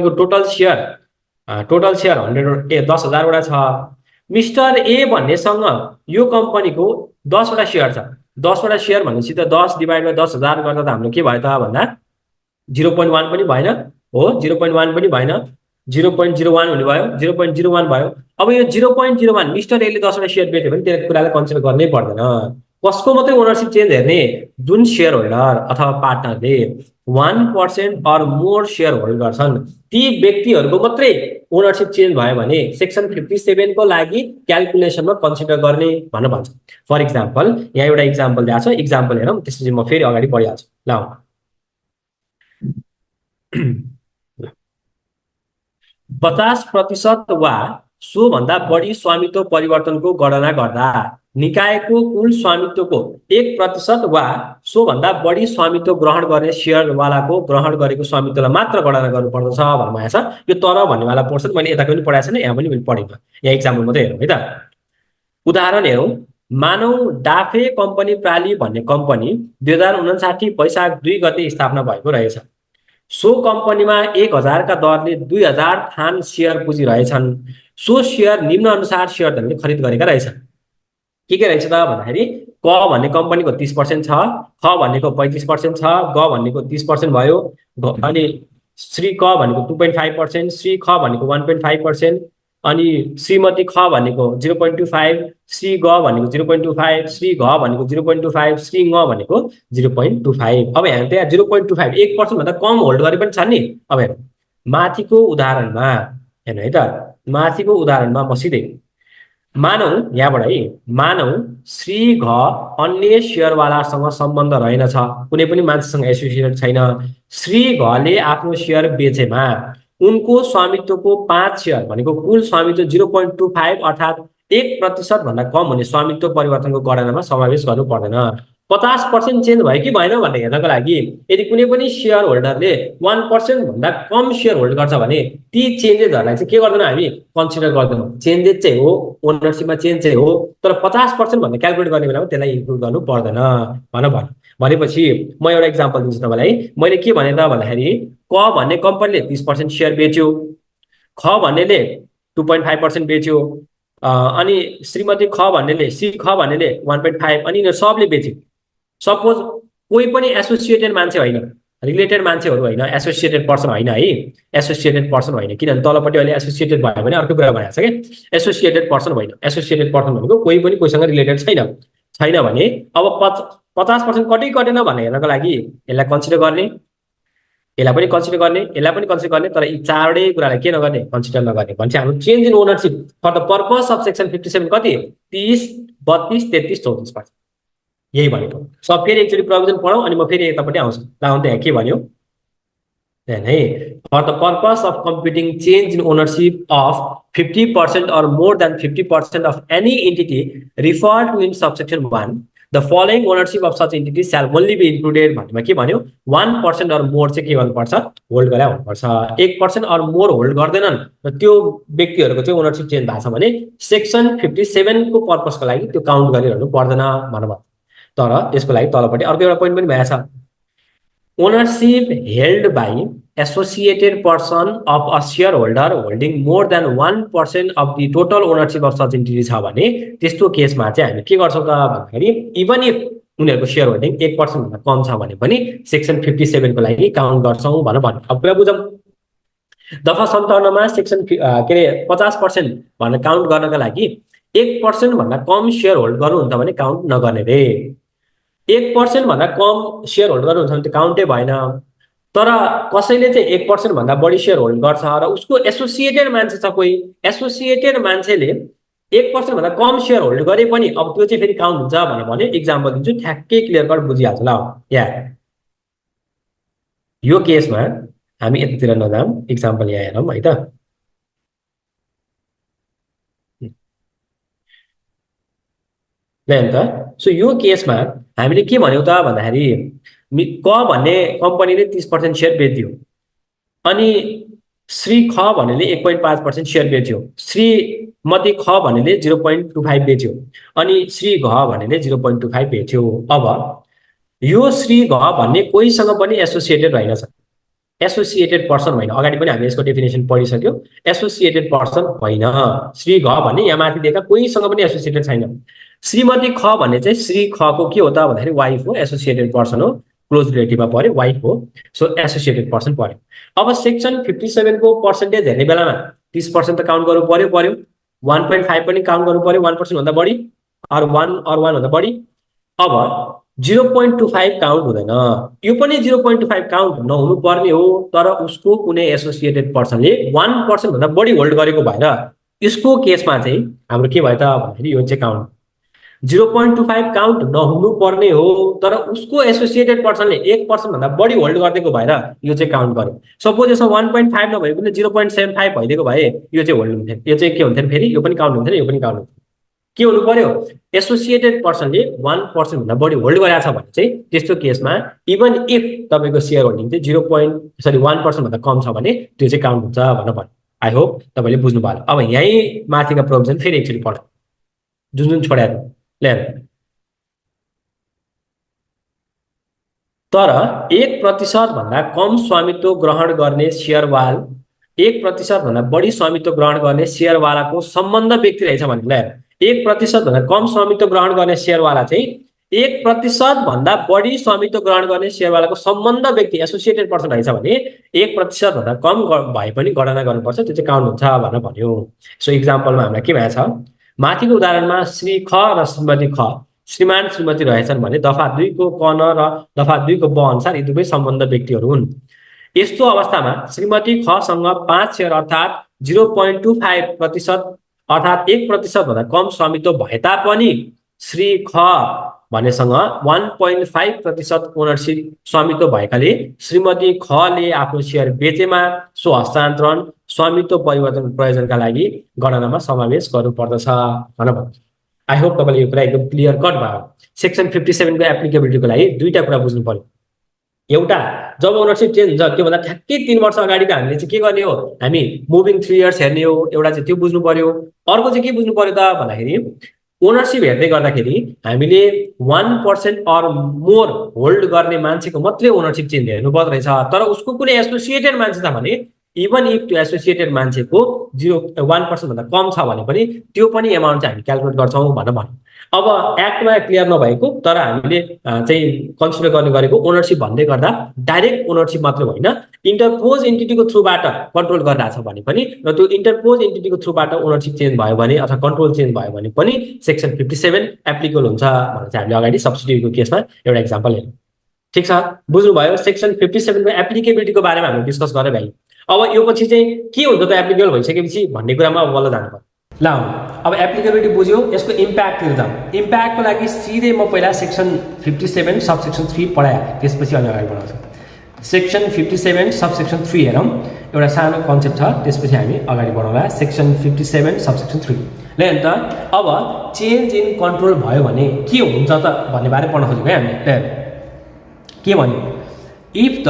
टोटल सेयर 10,000वटा छ। मिस्टर ए भन्नेसँग यो कम्पनीको 10वटा सेयर छ। 10वटा सेयर भनेपछि त 10 डिभाइड बाई 10,000 गर्दा त हाम्रो के भयो त भन्दा 0.1 पनि भएन हो, 0.1 पनि भएन, 0.01 हुने भयो, 0.01 भयो। अब यो 0.01 मिस्टर एले 10वटा सेयर बेच्यो भने त्यो कुरालाई कन्सिडर गर्नै पर्दैन। कसको मात्रै ओनरसिप चेन्ज हेर्ने, जुन सेयर होल्डर अथवा पार्टनरले 1% अर मोर सेयर होल्ड गर्छन् ती व्यक्तिहरूको मात्रै ओनरसिप चेन्ज भयो भने सेक्सन 57 को लागि क्यालकुलेसनमा कन्सिडर गर्ने भनेर भन्छ। फर इक्जाम्पल यहाँ एउटा इक्जाम्पल दिएको छ, इक्जाम्पल हेरौँ, त्यसपछि म फेरि अगाडि बढिहाल्छु। ल 50% वा सोभन्दा बढी स्वामित्व परिवर्तनको गणना गर्दा निकायको कुल स्वामित्वको 1% वा सोभन्दा बढी स्वामित्व ग्रहण गर्ने सेयरवालाको ग्रहण गरेको स्वामित्वलाई मात्र गणना गर्नुपर्दछ भन्नु भएको छ। यो तर भन्नेवाला पोर्सन मैले यता पनि पढाएको छैन, यहाँ पनि मैले पढेको। यहाँ इक्जाम्पल मात्रै हेरौँ है त। उदाहरण हेरौँ, मानौ डाफे कम्पनी प्राली भन्ने कम्पनी 2059 वैशाख 2 गते स्थापना भएको रहेछ। सो कम्पनीमा 1000 का दरले 2000 थान सेयर पुँजी रहेछन्। सो सेयर निम्न अनुसार सेयर धनले खरिद गरेका रहेछन्। के रहेछ त भन्दाखेरि क भन्ने कम्पनीको 30% छ, ख भनेको 35% छ, ग भनेको 30% भयो, अनि श्री क भनेको 2.5%, श्री ख भनेको 1.5%, अनि श्रीमती ख भनेको 0.25, श्री ग भनेको 0.25, श्री घ भनेको 0.25, श्री ङ भनेको 0.25। अब यहाँ त्यहाँ 0.25 1% भन्दा कम होल्ड गरे पनि छ नि। अब हेर्नु माथिको उदाहरणमा, हेर्नु है त, माथिको उदाहरणमा म सिधै मानौ यहाँबाट है, मानौ श्री घ अन्य सेयरवालासँग सम्बन्ध रहेनछ, कुनै पनि मान्छेसँग एसोसिएटेड छैन। श्री घले आफ्नो सेयर बेचेमा उनको स्वामित्वको 5 सेयर भनेको कुल स्वामित्व 0.25 अर्थात् 1% भन्दा कम हुने स्वामित्व परिवर्तनको गणनामा समावेश गर्नु पर्दैन। 50% चेन्ज भयो कि भएन भनेर हेर्नको लागि यदि कुनै पनि सेयर होल्डरले 1% भन्दा कम सेयर होल्ड गर्छ भने ती चेन्जेसहरूलाई चाहिँ के गर्दैनौँ, हामी कन्सिडर गर्दैनौँ। चेन्जेस चाहिँ हो, ओनरसिपमा चेन्ज चाहिँ हो, तर 50% भन्दा क्यालकुलेट गर्ने बेलामा त्यसलाई इन्क्लुड गर्नु पर्दैन भनेपछि म एउटा इक्जाम्पल दिन्छु तपाईँलाई। मैले के भने त भन्दाखेरि क भन्ने कम्पनीले 30% सेयर बेच्यो, ख भन्नेले 2.5% बेच्यो, अनि श्रीमती ख भन्नेले 1.5, अनि यिनीहरू सबले बेच्यो। सपोज कोही पनि एसोसिएटेड मान्छे होइन, रिलेटेड मान्छेहरू होइन, एसोसिएटेड पर्सन होइन है, एसोसिएटेड पर्सन होइन, किनभने तलपट्टि अहिले एसोसिएटेड भयो भने अर्को कुरा भइहाल्छ क्या। एसोसिएटेड पर्सन होइन, एसोसिएटेड पर्सन भनेको कोही पनि कोहीसँग रिलेटेड छैन भने अब 50% कतै कटेन भनेर हेर्नको लागि यसलाई कन्सिडर गर्ने, यसलाई पनि कन्सिडर गर्ने, यसलाई पनि कन्सिडर गर्ने, तर यी चारवटै कुरालाई के नगर्ने, कन्सिडर नगर्ने। भने चाहिँ हाम्रो change in ownership for the purpose of section 57 कति 30, 32, 33, 34%। यही भनेको। सब फेरि एकचोटि प्रोभिजन पढौँ अनि म फेरि यतापट्टि आउँछु। ल त्यहाँ के भन्यो है, for the purpose of computing change in ownership of 50% or more than 50% of any entity referred to in subsection 1, the following ownership of such entity shall only be included भन्नेमा के भन्यो, 1% or more चाहिँ के गर्नुपर्छ, hold गरे हुनुपर्छ। 1% or more hold गर्दैनन् र त्यो व्यक्तिहरूको चाहिँ ओनरसिप चेन्ज भएको छ भने सेक्सन 57 को पर्पसको लागि त्यो काउन्ट गरिरहनु पर्दैन भन्नुभयो। तर यसको लागि तलपट्टि अर्को एउटा पोइन्ट पनि भएछ। Ownership held by associated person of a share holder holding more than 1% of the total ownership of such entity छ भने त्यस्तो केसमा चाहिँ हामी के गर्छौँ त भन्दाखेरि इभन इफ उनीहरूको सेयर होल्डिङ 1% भन्दा कम छ भने पनि सेक्सन 57 को लागि काउन्ट गर्छौँ भनेर भन्यो। अब कुरा बुझौँ। दफा 57मा सेक्सन के अरे 50% भनेर काउन्ट गर्नका लागि 1% भन्दा कम सेयर होल्ड गर्नुहुन्छ भने काउन्ट नगर्ने रे। 1% भन्दा कम सेयर होल्ड गर्नुहुन्छ भने त्यो काउन्टै भएन। तर कसैले चाहिँ 1% भन्दा बढी सेयर होल्ड गर्छ र उसको एसोसिएटेड मान्छे छ कोही, एसोसिएटेड मान्छेले 1% भन्दा कम सेयर होल्ड गरे पनि अब त्यो चाहिँ फेरि काउन्ट हुन्छ भनेर भन्यो। इक्जाम्पल दिन्छु, ठ्याक्कै क्लियर कट बुझिहाल्छ ल। यहाँ यो केसमा हामी यतातिर नजाऊँ, इक्जाम्पल यहाँ हेरौँ है त। ल त सो यो केसमा हामीले के भन्यौँ त भन्दाखेरि क भन्ने कम्पनीले 30% सेयर बेच्दियो, अनि श्री ख भन्नेले 1.5% सेयर बेच्यो, श्रीमती ख भन्नेले 0.25 बेच्यो, अनि श्री घ भन्नेले 0.25 बेच्यो। अब यो श्री घ भन्ने कोहीसँग पनि एसोसिएटेड रहेनछ, एसोसिएटेड पर्सन होइन। अगाडि पनि हामीले यसको डेफिनेसन पढिसक्यौँ। एसोसिएटेड पर्सन होइन श्री घ भन्ने, यहाँ माथि दिएका कोहीसँग पनि एसोसिएटेड छैन। श्रीमती ख भन्ने चाहिँ श्री ख को के हो त भन्दाखेरि वाइफ हो, एसोसिएटेड पर्सन हो, क्लोज रिलेटिभमा पर्यो, वाइफ हो, सो एसोसिएटेड पर्सन पर्यो। अब सेक्सन 57 को पर्सेन्टेज हेर्ने बेलामा 30% त काउन्ट गर्नु पर्यो, 1.5 पनि काउन्ट गर्नु पर्यो, 1% भन्दा बढी अर 1 भन्दा बढी। अब 0.25 काउन्ट हुँदैन, यो पनि 0.25 काउन्ट नहुनु पर्ने हो। तर उसको कुनै एसोसिएटेड पर्सनले 1% भन्दा बढी होल्ड गरेको भएर यसको केसमा चाहिँ हाम्रो के भयो त भन्दाखेरि यो चाहिँ काउन्ट 0.25 काउन्ट नहुनु पर्ने हो। तर उसको एसोसिएटेड पर्सनले 1% भन्दा बढी होल्ड गरिदिएको भएर यो चाहिँ काउन्ट गर्यो। सपोज यसमा 1.5 नभए पनि 0.75 भइदिएको भए यो चाहिँ होल्ड हुन्थ्यो, यो चाहिँ के हुन्थ्यो फेरि, यो पनि काउन्ट हुन्थ्यो, यो पनि काउन्ट हुन्थ्यो। के हुनु पर्यो, एसोसिएटेड पर्सनले 1% भन्दा बढी होल्ड गरेको छ भने चाहिँ त्यस्तो केसमा इभन इफ तपाईँको सेयर होल्डिङ चाहिँ 1% भन्दा कम छ भने त्यो चाहिँ काउन्ट हुन्छ भनेर भन्यो। आई होप तपाईँले बुझ्नुभयो। अब यहीँ माथिका प्रोभिजन फेरि एकचोटि पढ, जुन छोडाएर ल्याएर। तर 1% भन्दा कम स्वामित्व ग्रहण गर्ने सेयरवाल 1% भन्दा बढी स्वामित्व ग्रहण गर्ने सेयरवालाको सम्बन्ध व्यक्ति रहेछ भने ल्याएर 1% भन्दा कम स्वामित्व ग्रहण गर्ने सेयरवाला चाहिँ 1% भन्दा बढी स्वामित्व ग्रहण गर्ने सेयरवालाको सम्बन्ध व्यक्ति एसोसिएटेड पर्सन रहेछ भने 1% भन्दा कम भए पनि गणना गर्नुपर्छ, त्यो चाहिँ काउन्ट हुन्छ भनेर भन्यो। सो इक्जाम्पलमा हामीलाई के भएको छ, माथिको उदाहरणमा श्री ख र श्रीमती ख श्रीमान श्रीमती रहेछन् भने दफा 2 को क न र दफा 2 को ब अनुसार यी दुवै सम्बन्ध व्यक्तिहरू हुन्। यस्तो अवस्थामा श्रीमती खसँग 5 सेयर अर्थात् 0.25% अर्थात् 1% भन्दा कम स्वामित्व भए तापनि श्री ख भन्नेसँग 1.5% ओनरसिप स्वामित्व भएकाले श्रीमती खले आफ्नो सेयर बेचेमा सो हस्तान्तरण स्वामित्व परिवर्तन प्रयोजनका लागि गणनामा समावेश गर्नुपर्दछ भनेर भन्छ। आई होप तपाईँले यो कुरा एकदम क्लियर कट भयो। सेक्सन 57 को एप्लिकेबिलिटीको लागि दुईटा कुरा बुझ्नु पर्यो। एउटा, जब ओनरसिप चेन्ज हुन्छ त्योभन्दा ठ्याक्कै 3 वर्ष अगाडिको हामीले चाहिँ के गर्ने हो, हामी मुभिङ 3 इयर्स हेर्ने हो, एउटा चाहिँ त्यो बुझ्नु पर्यो। अर्को चाहिँ के बुझ्नु पर्यो त भन्दाखेरि ओनरसिप हेर्दै गर्दाखेरि हामीले 1% अर मोर होल्ड गर्ने मान्छेको मात्रै ओनरसिप चेन्ज हेर्नु पर्दो रहेछ। तर उसको कुनै एसोसिएटेड मान्छे छ भने इभन इफ त्यो एसोसिएटेड मान्छेको 1% भन्दा कम छ भने पनि त्यो पनि एमाउन्ट चाहिँ हामी क्यालकुलेट गर्छौँ भनेर भन्यो। अब एक्टमा क्लियर नभएको तर हामीले चाहिँ कन्सिडर गर्ने गरेको ओनरसिप भन्दै गर्दा डाइरेक्ट ओनरसिप मात्र होइन, इन्टरपोज एन्टिटीको थ्रुबाट कन्ट्रोल गरिरहेछ भने पनि र त्यो इन्टरपोज एन्टिटीको थ्रुबाट ओनरसिप चेन्ज भयो भने अथवा कन्ट्रोल चेन्ज भयो भने पनि सेक्सन 57 एप्लिकेबल हुन्छ भनेर चाहिँ हामीले अगाडि सब्सिट्युटको केसमा एउटा इक्जाम्पल हेर्यौँ। ठिक छ, बुझ्नुभयो। सेक्सन 57 को एप्लिकेबिलिटीको बारेमा हामीले डिस्कस गरेर भ्यायौँ। अब यो पछि चाहिँ के हुन्छ त एप्लिकेबल भइसकेपछि भन्ने कुरामा अब बल्ल जानु पर्यो। ल अब एप्लिकेबिलिटी बुझ्यो, यसको इम्प्याक्टतिर जाउँ। इम्प्याक्टको लागि सिधै म पहिला सेक्सन 57 सबसेक्सन 3 पढाइहालेँ, त्यसपछि अनि अगाडि बढाउँछु। सेक्सन 57 सबसेक्सन 3 हेरौँ, एउटा सानो कन्सेप्ट छ, त्यसपछि हामी अगाडि बढाउँला। सेक्सन 57 सबसेक्सन 3 ल अन्त अब चेन्ज इन कन्ट्रोल भयो भने के हुन्छ त भन्ने बारे पढ्न खोजेको है हामीले। के भन्यो, if the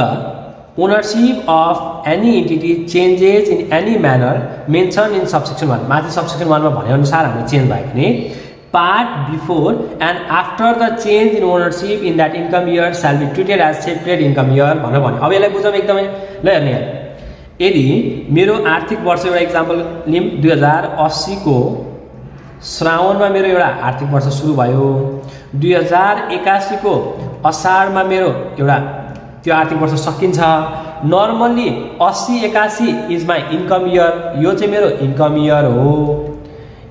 ownership of any entity changes in any manner mentioned in subsection 1, माथि subsection 1 मा भने अनुसार हामीले चेन्ज भयो भने part before and after the change in ownership in that income year shall be treated as separate income year भनेर भन्यो। अब यसलाई बुझौँ एकदमै। ल हेर्नु यहाँ, यदि मेरो आर्थिक वर्ष एउटा इक्जाम्पल लिम 2080 को श्रावणमा मेरो एउटा आर्थिक वर्ष सुरु भयो, 2081 को असारमा मेरो एउटा त्यो आर्थिक वर्ष सकिन्छ। Normally 80-81 is my income year, यो चाहिँ मेरो इन्कम इयर हो।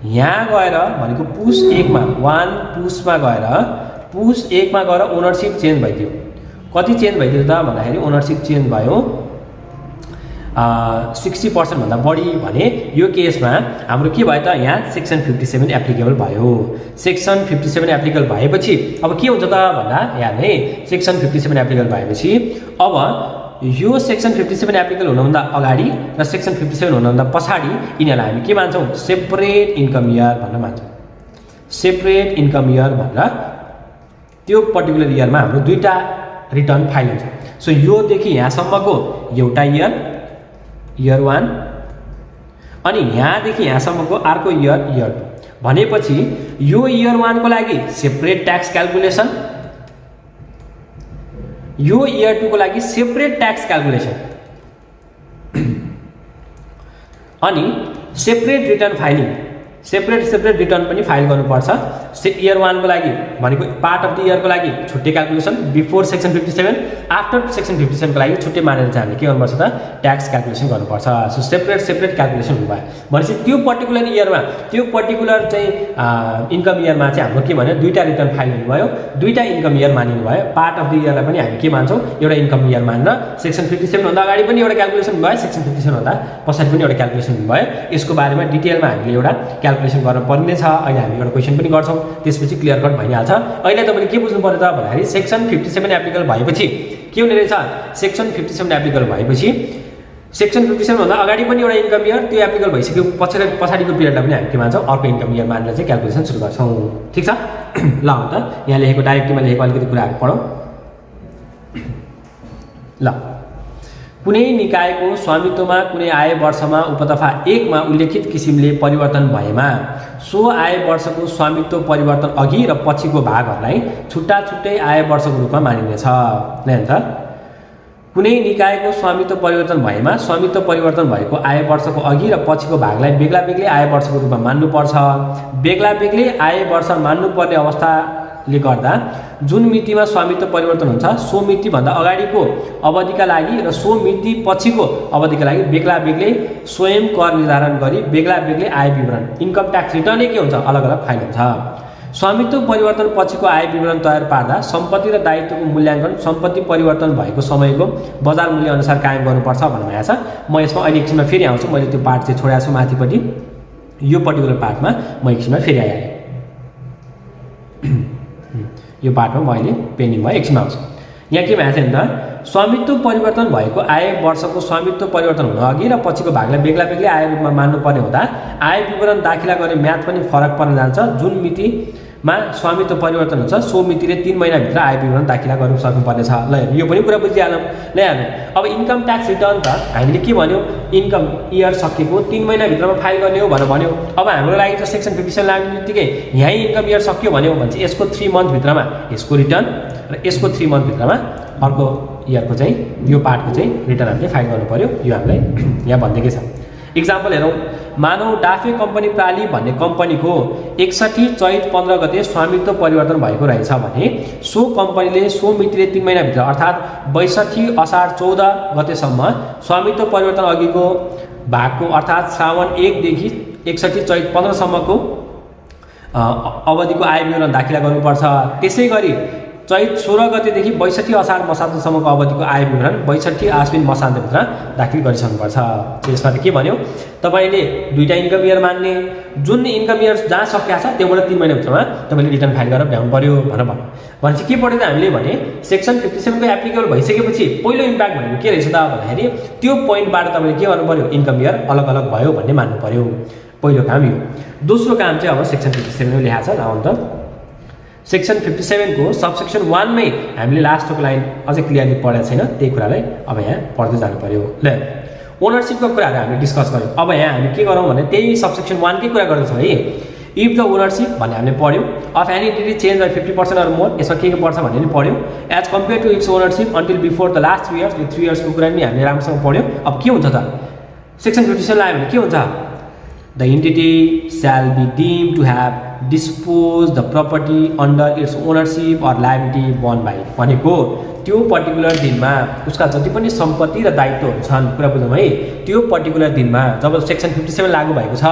यहाँ गएर भनेको पुस 1 मा 1 पुसमा गएर पुस 1 मा गएर ओनरसिप चेन्ज भइदियो। कति चेन्ज भइदियो त भन्दाखेरि ओनरसिप चेन्ज भयो 60% भन्दा बढी भने यो केसमा हाम्रो के भयो त यहाँ सेक्सन 57 एप्लिकेबल भयो। सेक्सन 57 एप्लिकेबल भएपछि अब के हुन्छ त भन्दा यहाँ नै सेक्सन 57 एप्लिकेबल भएपछि अब यो सेक्सन 57 एप्लिकेबल हुनुभन्दा अगाडि र सेक्सन 57 हुनुभन्दा पछाडि यिनीहरूलाई हामी के मान्छौँ? सेपरेट इन्कम इयर भनेर मान्छौँ। सेपरेट इन्कम इयर भनेर त्यो पर्टिकुलर इयरमा हाम्रो दुईटा रिटर्न फाइल हुन्छ। सो योदेखि यहाँसम्मको एउटा इयर 1 अनि यहाँदेखि यहाँसम्मको अर्को इयर 2 भनेपछि यो इयर 1 को लागि सेपरेट ट्याक्स क्याल्कुलेसन, यो इयर 2 को लागि सेपरेट ट्याक्स क्याल्कुलेसन अनि separate return filing, separate return पनि फाइल गर्नुपर्छ। इयर 1 को लागि भनेको पार्ट अफ द इयर को लागि छुट्टै calculation before section 57, after section 57 को लागि छुट्टै मानेर चाहिँ हामीले के गर्नुपर्छ त ट्याक्स क्याल्कुलेसन गर्नुपर्छ। सो सेपरेट क्याल्कुलेसन हुनुभयो भनेपछि त्यो पर्टिकुलर इयरमा त्यो पर्टिकुलर चाहिँ इन्कम इयरमा चाहिँ हाम्रो के भन्यो दुईटा रिटर्न फाइल हुनुभयो, दुईटा इन्कम इयर मानिनु भयो। पार्ट अफ द इयरलाई पनि हामी के मान्छौँ एउटा इन्कम इयर मानेर सेक्सन 57 भन्दा अगाडि पनि एउटा क्याल्कुलेसन भयो, सेक्सन 57 भन्दा पछाडि पनि एउटा क्याल्कुलेसन भयो। यसको बारेमा डिटेलमा हामीले एउटा क्याल्कुलेसन गर्न पर्ने छ। अहिले हामी एउटा क्वेसन पनि गर्छौँ, त्यसपछि क्लियर कट भइहाल्छ। अहिले तपाईँले के बुझ्नु पर्यो त भन्दाखेरि सेक्सन 57 एप्लिकेबल भएपछि के हुने रहेछ? सेक्सन 57 एप्लिकेबल भएपछि सेक्सन 57 भन्दा अगाडि पनि एउटा इन्कम इयर त्यो एप्लिकेबल भइसक्यो पछाडिको पिरियडलाई पनि हामी के मान्छौँ अर्को इन्कम इयर मानेर चाहिँ क्याल्कुलेसन सुरु गर्छौँ। ठिक छ? ल त यहाँ लेखेको डाइरेक्टलीमा लेखेको अलिकति कुराहरू पढौँ। ल, कुनै निकायको स्वामित्वमा कुनै आय वर्षमा उपदफा 1 मा उल्लेखित किसिमले परिवर्तन भएमा सो आय वर्षको स्वामित्व परिवर्तन अघि र पछिको भागहरूलाई छुट्टा छुट्टै आय वर्षको रूपमा मानिनेछ। ल त कुनै निकायको स्वामित्व परिवर्तन भएमा स्वामित्व परिवर्तन भएको आय वर्षको अघि र पछिको भागलाई बेग्ला बेग्लै आय वर्षको रूपमा मान्नुपर्छ। बेग्ला बेग्लै आय वर्ष मान्नुपर्ने अवस्थाले गर्दा जुन मितिमा स्वामित्व परिवर्तन हुन्छ सो मितिभन्दा अगाडिको अवधिका लागि र सो मिति पछिको अवधिका लागि बेग्ला बेग्लै स्वयं कर निर्धारण गरी बेग्ला बेग्लै आय विवरण इन्कम ट्याक्स रिटर्नै के हुन्छ अलग अलग फाइल हुन्छ। स्वामित्व परिवर्तन पछिको आय विवरण तयार पार्दा सम्पत्ति र दायित्वको मूल्याङ्कन सम्पत्ति परिवर्तन भएको समयको बजार मूल्य अनुसार कायम गर्नुपर्छ भन्नुभएको छ। म यसमा अहिले एकछिनमा फेरि आउँछु, मैले त्यो पार्ट चाहिँ छोडेको छु माथिपट्टि, यो पर्टिकुलर पार्टमा म एकछिनमा फेरि आइहालेँ। यो पार्टमा म अहिले पेन्डिङ भयो, एकछिनमा आउँछु। यहाँ के भएको छ नि त स्वामित्व परिवर्तन भएको आय वर्षको स्वामित्व परिवर्तन हुन अघि र पछिको भागलाई बेग्ला बेग्लै आय रूपमा मान्नुपर्ने हुँदा आय विवरण दाखिला गर्ने म्याद पनि फरक पर्न जान्छ। जुन मितिमा स्वामित्व परिवर्तन हुन्छ सो मितिले 3 महिनाभित्र आय विवरण दाखिला गर्नु सक्नुपर्नेछ। ल यो पनि कुरा बुझिहालौँ। ल हेर्नु, अब इन्कम ट्याक्स रिटर्न त हामीले के भन्यो इन्कम इयर सकेको 3 महिनाभित्रमा फाइल गर्ने हो भनेर भन्यो। अब हाम्रो लागि त सेक्सन 57 लाग्ने बित्तिकै यहीँ इन्कम इयर सक्यो भन्यो भने चाहिँ यसको 3 मन्थभित्रमा यसको रिटर्न र यसको 3 मन्थभित्रमा अर्को इयरको चाहिँ यो पार्टको चाहिँ रिटर्न हामीले फाइल गर्नु पर्यो। यो हामीलाई यहाँ भनिदिएकै छ। इक्जाम्पल हेरौँ, मानौ डाफे कम्पनी प्राली भन्ने कम्पनीको 61 चैत 15 गते स्वामित्व परिवर्तन भएको रहेछ भने सो कम्पनीले सो मितिले 3 महिनाभित्र अर्थात् 62 असार 14 गतेसम्म स्वामित्व परिवर्तन अघिको भागको अर्थात् श्रावण 1 देखि 61 चैत 15 सम्मको अवधिको आय विवरण दाखिला गर्नुपर्छ। त्यसै गरी चैत 16 गतेदेखि 62 असार मसान्तसम्मको अवधिको आय विवरण 62 आश्विन मसान्तभित्र दाखिल गरिसक्नुपर्छ। यसमा त के भन्यो तपाईँले दुईटा इन्कम इयर मान्ने, जुन इन्कम इयर जहाँ सकिया छ त्योबाट 3 महिनाभित्रमा तपाईँले रिटर्न फाइल गरेर भ्याउनु पर्यो भनेर भन्यो। भनेपछि के पढ्यो त हामीले भने सेक्सन 57 को एप्लिकेबल भइसकेपछि पहिलो इम्प्याक्ट भनेको के रहेछ त भन्दाखेरि त्यो पोइन्टबाट तपाईँले के गर्नु पर्यो इन्कम इयर अलग अलग भयो भन्ने मान्नु पर्यो। पहिलो काम यो। दोस्रो काम चाहिँ अब सेक्सन 57 मा लेखा छ लाउन त सेक्सन 57 को सबसेक्सन 1 मै हामीले लास्टको लाइन अझै क्लियरली पढेको छैन, त्यही कुरालाई अब यहाँ पढ्दै जानु पर्यो। ल ओनरसिपको कुराहरू हामीले डिस्कस गर्यौँ। अब यहाँ हामी के गरौँ भने त्यही सबसेक्सन 1 कै कुरा गर्दैछौँ है। इफ द ओनरसिप भन्ने हामीले पढ्यो of any entity change by 50% or more, यसमा के पर्छ भन्ने पनि पढ्यो। As compared to its ownership until before the last 3 years, यो 3 इयर्सको कुरा पनि हामीले राम्रोसँग पढ्यो। अब के हुन्छ त सेक्सन 57 आयो भने के हुन्छ, the entity shall be deem to have dispose the property under its ownership or liability borne by, भनेको त्यो पर्टिकुलर दिनमा उसका जति पनि सम्पत्ति र दायित्वहरू छन्, कुरा बुझौँ है, त्यो पर्टिकुलर दिनमा जब सेक्सन 57 लागू भएको छ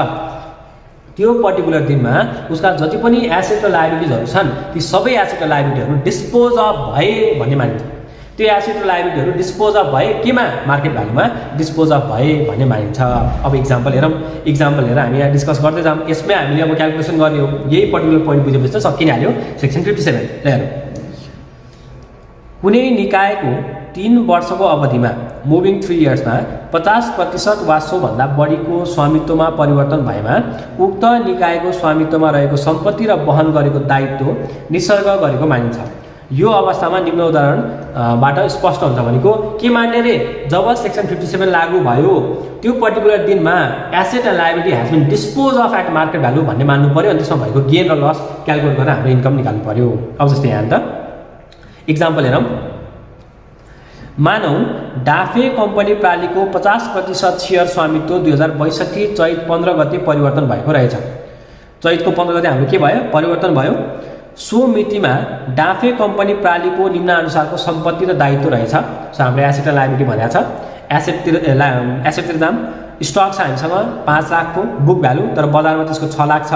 त्यो पर्टिकुलर दिनमा उसका जति पनि एसेट र लायबिलिटिजहरू छन् ती सबै एसेट र लायबिलिटीहरू डिस्पोज अफ भए भन्ने मानिन्छ। त्यो एसेट र लायबिलिटीहरू डिस्पोज अफ भए केमा, मार्केट भ्यालुमा डिस्पोज अफ भए भन्ने मानिन्छ। अब इक्जाम्पल हेरौँ, इक्जाम्पल हेरेर हामी यहाँ डिस्कस गर्दै जाऊँ। यसमै हामीले अब क्यालकुलेसन गर्ने हो, यही पर्टिकुलर पोइन्ट बुझेपछि त सकि नै हाल्यो। सेक्सन 57 ल हेरौँ, कुनै निकायको 3 वर्षको अवधिमा मुभिङ 3 इयर्समा 50% वा सोभन्दा बढीको स्वामित्वमा परिवर्तन भएमा उक्त निकायको स्वामित्वमा रहेको सम्पत्ति र वहन गरेको दायित्व निसर्ग गरेको मानिन्छ। यो अवस्थामा निम्न उदाहरणबाट स्पष्ट हुन्छ, भनेको के मान्ने रे, जब सेक्सन 57 लागू भयो त्यो पर्टिकुलर दिनमा asset and liability has been dispose of at market value भन्ने मान्नु पर्यो, अनि त्यसमा भएको गेन र लस क्यालकुलेट गरेर हाम्रो इन्कम निकाल्नु पर्यो। अब जस्तै यहाँ त इक्जाम्पल हेरौँ, मानौँ डाफे कम्पनी प्रालीको 50% सेयर स्वामित्व 2062 चैत 15 गते परिवर्तन भएको रहेछ। चैतको 15 गते हाम्रो के भयो, परिवर्तन भयो। सो मितिमा डाफे कम्पनी प्रालीको निम्नानुसारको सम्पत्ति र दायित्व रहेछ। सो हाम्रो एसेट र लायबिलिटी भनेको छ, एसेटतिर जाम, स्टक छ हामीसँग 5 लाखको बुक भ्यालु, तर बजारमा त्यसको 6 लाख छ।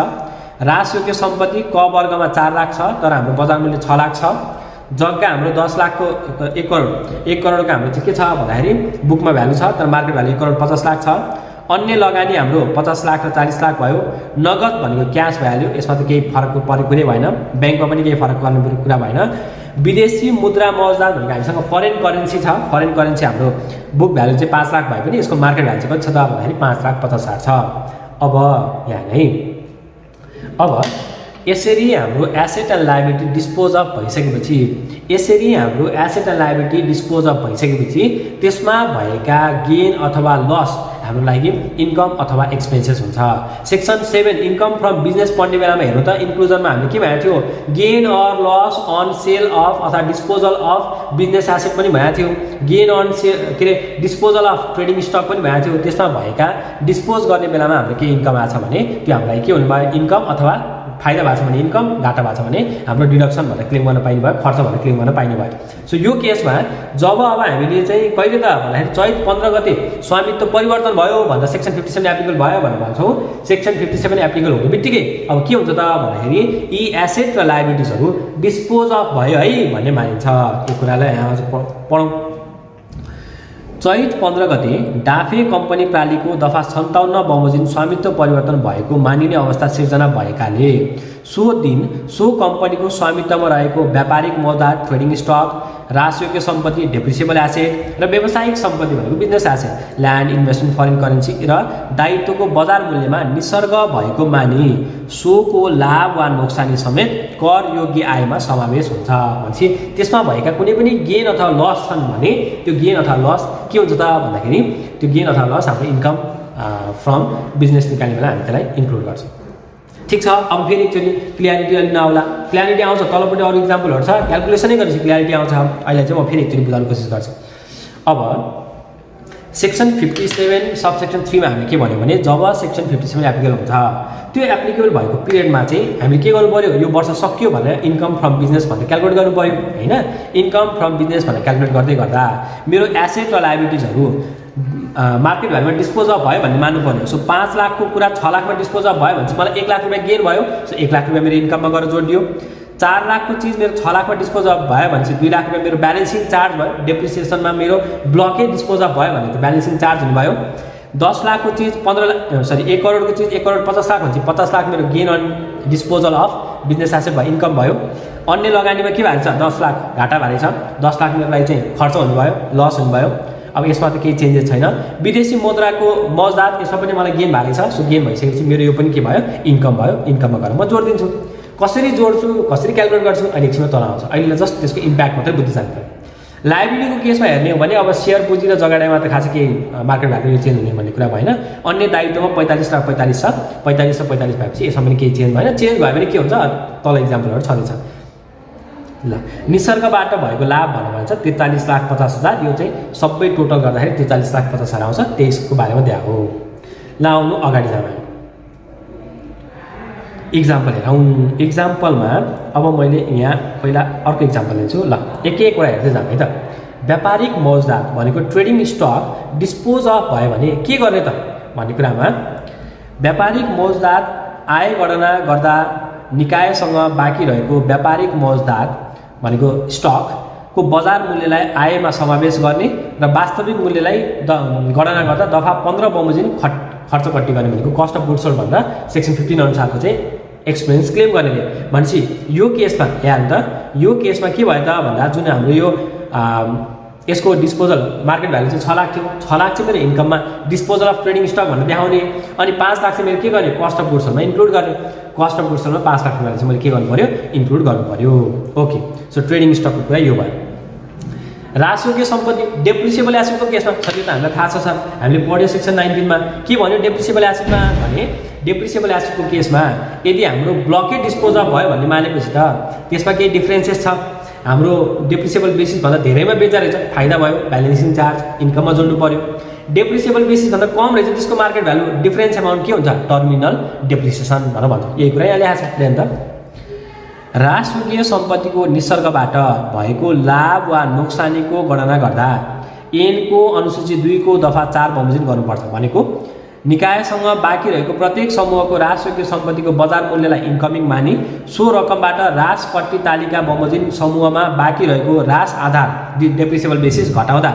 रासयोग्य सम्पत्ति क वर्गमा 4 लाख छ, तर हाम्रो बजार मूल्य 6 लाख छ। जग्गा हाम्रो 10 लाखको 1 करोडको हाम्रो चाहिँ के छ भन्दाखेरि बुकमा भ्यालु छ, तर मार्केट भ्यालु 1 करोड 50 लाख छ। अन्य लगानी हाम्रो 50 लाख र 40 लाख भयो। नगद भनेको क्यास भ्यालु, यसमा त केही फरक परेको कुरै भएन, ब्याङ्कमा पनि केही फरक पर्ने कुरा भएन। विदेशी मुद्रा मौजदात भनेको हामीसँग फरेन करेन्सी छ, फरेन करेन्सी हाम्रो बुक भ्यालु चाहिँ 5 लाख भए पनि यसको मार्केट भ्यालु चाहिँ कति छ त भन्दाखेरि 5,50,000 छ। अब यहाँ नै अब यसरी हाम्रो asset and liability dispose of भइसकेपछि, यसरी हाम्रो asset and liability dispose of भइसकेपछि त्यसमा भएका गेन अथवा लस हाम्रो लागि इन्कम अथवा एक्सपेन्सेस हुन्छ। सेक्सन 7 इन्कम फ्रम बिजनेस पढ्ने बेलामा हेर्नु त इन्क्लुजनमा हामीले के भएको थियो, gain or loss on sale of अथवा डिस्पोजल अफ बिजनेस एसेट पनि भएको थियो, गेन अन सेल के अरे डिस्पोजल अफ ट्रेडिङ स्टक पनि भएको थियो। त्यसमा भएका डिस्पोज गर्ने बेलामा हाम्रो के इन्कम आएको छ भने त्यो हामीलाई के हुनु भयो, इन्कम अथवा फाइदा भएको छ भने इन्कम, घाटा भएको छ भने हाम्रो डिडक्सन भनेर क्लेम गर्न पाइने भयो, खर्च भनेर क्लेम गर्न पाइने भयो। सो यो केसमा जब अब हामीले चाहिँ कहिले त भन्दाखेरि चैत 15 गते स्वामित्व परिवर्तन भयो भन्दा सेक्सन 57 एप्लिकेबल भयो भनेर भन्छौँ। सेक्सन 57 एप्लिकेबल हुने बित्तिकै अब के हुन्छ त भन्दाखेरि यी एसेट र लायबिलिटिजहरू डिस्पोज अफ भयो है भन्ने मानिन्छ। यो कुरालाई यहाँ पढौँ। चैत 15 गते डाफे कम्पनी प्रालीको दफा 57 बमोजिम स्वामित्व परिवर्तन भएको मानिने अवस्था सिर्जना भएकाले सो दिन सो कम्पनीको स्वामित्वमा रहेको व्यापारिक मौजदात ट्रेडिङ स्टक, रासयोग्य सम्पत्ति डेप्रिसिएबल एसेट र व्यावसायिक सम्पत्ति भनेको business asset, land, investment, foreign currency र दायित्वको बजार मूल्यमा निसर्ग भएको मानि सोको लाभ वा नोक्सानी समेत कर योग्य आयमा समावेश हुन्छ। भनेपछि त्यसमा भएका कुनै पनि गेन अथवा लस छन् भने त्यो गेन अथवा लस के हुन्छ त भन्दाखेरि त्यो गेन अथवा लस हाम्रो इन्कम फ्रम बिजनेस निकाल्ने बेला हामी त्यसलाई इन्क्लुड गर्छौँ। ठिक छ, अब फेरि एकचोटि क्लियरिटी अलि नआउला, क्लियरिटी आउँछ, तलपट्टि अरू इक्जाम्पलहरू छ, क्यालकुलेसनै गरेपछि क्लियरिटी आउँछ। अहिले चाहिँ म फेरि एकचोटि बुझाउन कोसिस गर्छु। अब सेक्सन 57 सबसेक्सन 3 मा हामीले के भन्यो भने जब सेक्सन 57 एप्लिकेबल हुन्छ त्यो एप्लिकेबल भएको पिरियडमा चाहिँ हामीले के गर्नु पर्यो, यो वर्ष सकियो भनेर इन्कम फ्रम बिजनेस भनेर क्यालकुलेट गर्नु पर्यो हैन। इन्कम फ्रम बिजनेस भनेर क्यालकुलेट गर्दै गर्दा मेरो एसेट र लायबिलिटिजहरू मार्केट भ्यालुमा डिस्पोज अफ भयो भन्ने मान्नु पर्यो। सो 5 लाखको कुरा 6 लाखमा डिस्पोज अफ भयो भने चाहिँ मलाई 1 लाख रुपियाँ गेन भयो। सो 1 लाख रुपियाँ मेरो इन्कममा गएर जोडियो। 4 लाखको चिज मेरो 6 लाखमा डिस्पोज अफ भयो भने चाहिँ 2 लाख रुपियाँ मेरो ब्यालेन्सिङ चार्ज भयो। डेप्रिसिएसनमा मेरो ब्लकै डिस्पोज अफ भयो भने चाहिँ ब्यालेन्सिङ चार्ज हुनुभयो। 10 लाखको चिज 1 करोडको चिज 1 करोड 50 लाख भने चाहिँ 50 लाख मेरो gain on disposal of business asset भयो, इन्कम भयो। अन्य लगानीमा के भएको छ, 10 लाख घाटा भएको छ, 10 लाख मेरो लागि चाहिँ खर्च हुनुभयो, लस हुनुभयो। अब यसमा त केही चेन्जेस छैन। विदेशी मुद्राको मौजदात यसमा पनि मलाई गेन भएको छ। सो गेन भइसकेपछि मेरो यो पनि के भयो, इन्कम भयो। इन्कममा गएर म जोडिदिन्छु। कसरी जोड्छु, कसरी क्यालकुलेट गर्छु अहिले एकछिनमा तल आउँछ। अहिले जस्ट त्यसको इम्प्याक्ट मात्रै बुझ्दै जानु पर्यो। लायबिलिटीको केसमा हेर्ने हो भने अब सेयर पुँजी र जगाडीमा त खासै केही मार्केट भ्यालु चेन्ज हुने भन्ने कुरा भएन। अन्य दायित्वमा 45 र 45 छ, 45 र 45 भएपछि यसमा पनि केही चेन्ज भएन। चेन्ज भयो भने के हुन्छ, तल इक्जाम्पलहरू छँदैछ। ल निसर्गबाट भएको लाभ भनेर भन्छ 43,50,000, यो चाहिँ सबै टोटल गर्दाखेरि 43,50,000 आउँछ, 23 को बारेमा दिएको हो। ल आउनु अगाडि जाऊ। इक्जाम्पल हेरौँ। इक्जाम्पलमा अब मैले यहाँ पहिला अर्को इक्जाम्पल लिन्छु। ल एक एकवटा हेर्दै जाऊँ है त। व्यापारिक मौजदात भनेको ट्रेडिङ स्टक डिस्पोज अफ भयो भने के गर्ने त भन्ने कुरामा व्यापारिक मौजदात आय गणना गर्दा निकायसँग बाँकी रहेको व्यापारिक मौजदात भनेको स्टकको बजार मूल्यलाई आयमा समावेश गर्ने र वास्तविक मूल्यलाई गणना गर्दा दफा 15 बमोजिम खर्च कट्टी गर्ने भनेको कस्ट अफ गुड्स सोल्ड भनेर सेक्सन 15 अनुसारको चाहिँ एक्सपेन्स क्लेम गर्नेले भनेपछि यो केसमा यहाँ त यो केसमा के भयो त भन्दा जुन हाम्रो यो यसको डिस्पोजल मार्केट भ्यालु चाहिँ 6 लाख थियो। 6 लाख चाहिँ मेरो इन्कममा डिस्पोजल अफ ट्रेडिङ स्टक भनेर देखाउने, अनि 5 लाख चाहिँ मेरो के गर्ने कस्ट अफ गुड्स सोल्डमा इन्क्लुड गर्ने। कस्ट अफ गुड्स सोल्डमा 5 लाख रुपैयाँ चाहिँ मैले के गर्नु पर्यो इन्क्लुड गर्नु पर्यो। ओके, सो ट्रेडिङ स्टकको कुरा यो भयो। राजयोग्य सम्पत्ति डेप्रिसिएबल एसेटको केसमा छ, त्यो त हामीलाई थाहा छ सर, हामीले पढ्यो सेक्सन 19 मा के भन्यो डेप्रिसिएबल एसेटमा भने डेप्रिसिएबल एसेटको केसमा यदि हाम्रो ब्लकै डिस्पोज अफ भयो भन्ने मानेपछि त त्यसमा केही डिफ्रेन्सेस छ। हाम्रो डेप्रिसिएबल बेसिस भन्दा धेरैमा बेच्दा रहेछ, फाइदा भयो, ब्यालेन्सिङ चार्ज इन्कममा जोड्नु पर्यो। डेप्रिसिएबल बेसिस भन्दा कम रहेछ, त्यसको मार्केट भ्यालु डिफरेन्स एमाउन्ट के हुन्छ टर्मिनल डेप्रिसिएसन भनेर भन्छ। यही कुरा यहाँ लेखेको छ प्लेन त। राजयोग्य सम्पत्तिको निसर्गबाट भएको लाभ वा नोक्सानीको गणना गर्दा ऐनको अनुसूची 2 को दफा 4 बमोजिम गर्नुपर्छ भनेको निकायसँग बाँकी रहेको प्रत्येक समूहको राजयोग्य सम्पत्तिको बजार मूल्यलाई इन्कमिङ मानी सो रकमबाट राजपट्टि तालिका बमोजिम समूहमा बाँकी रहेको राज आधार डेप्रिसिएबल बेसिस घटाउँदा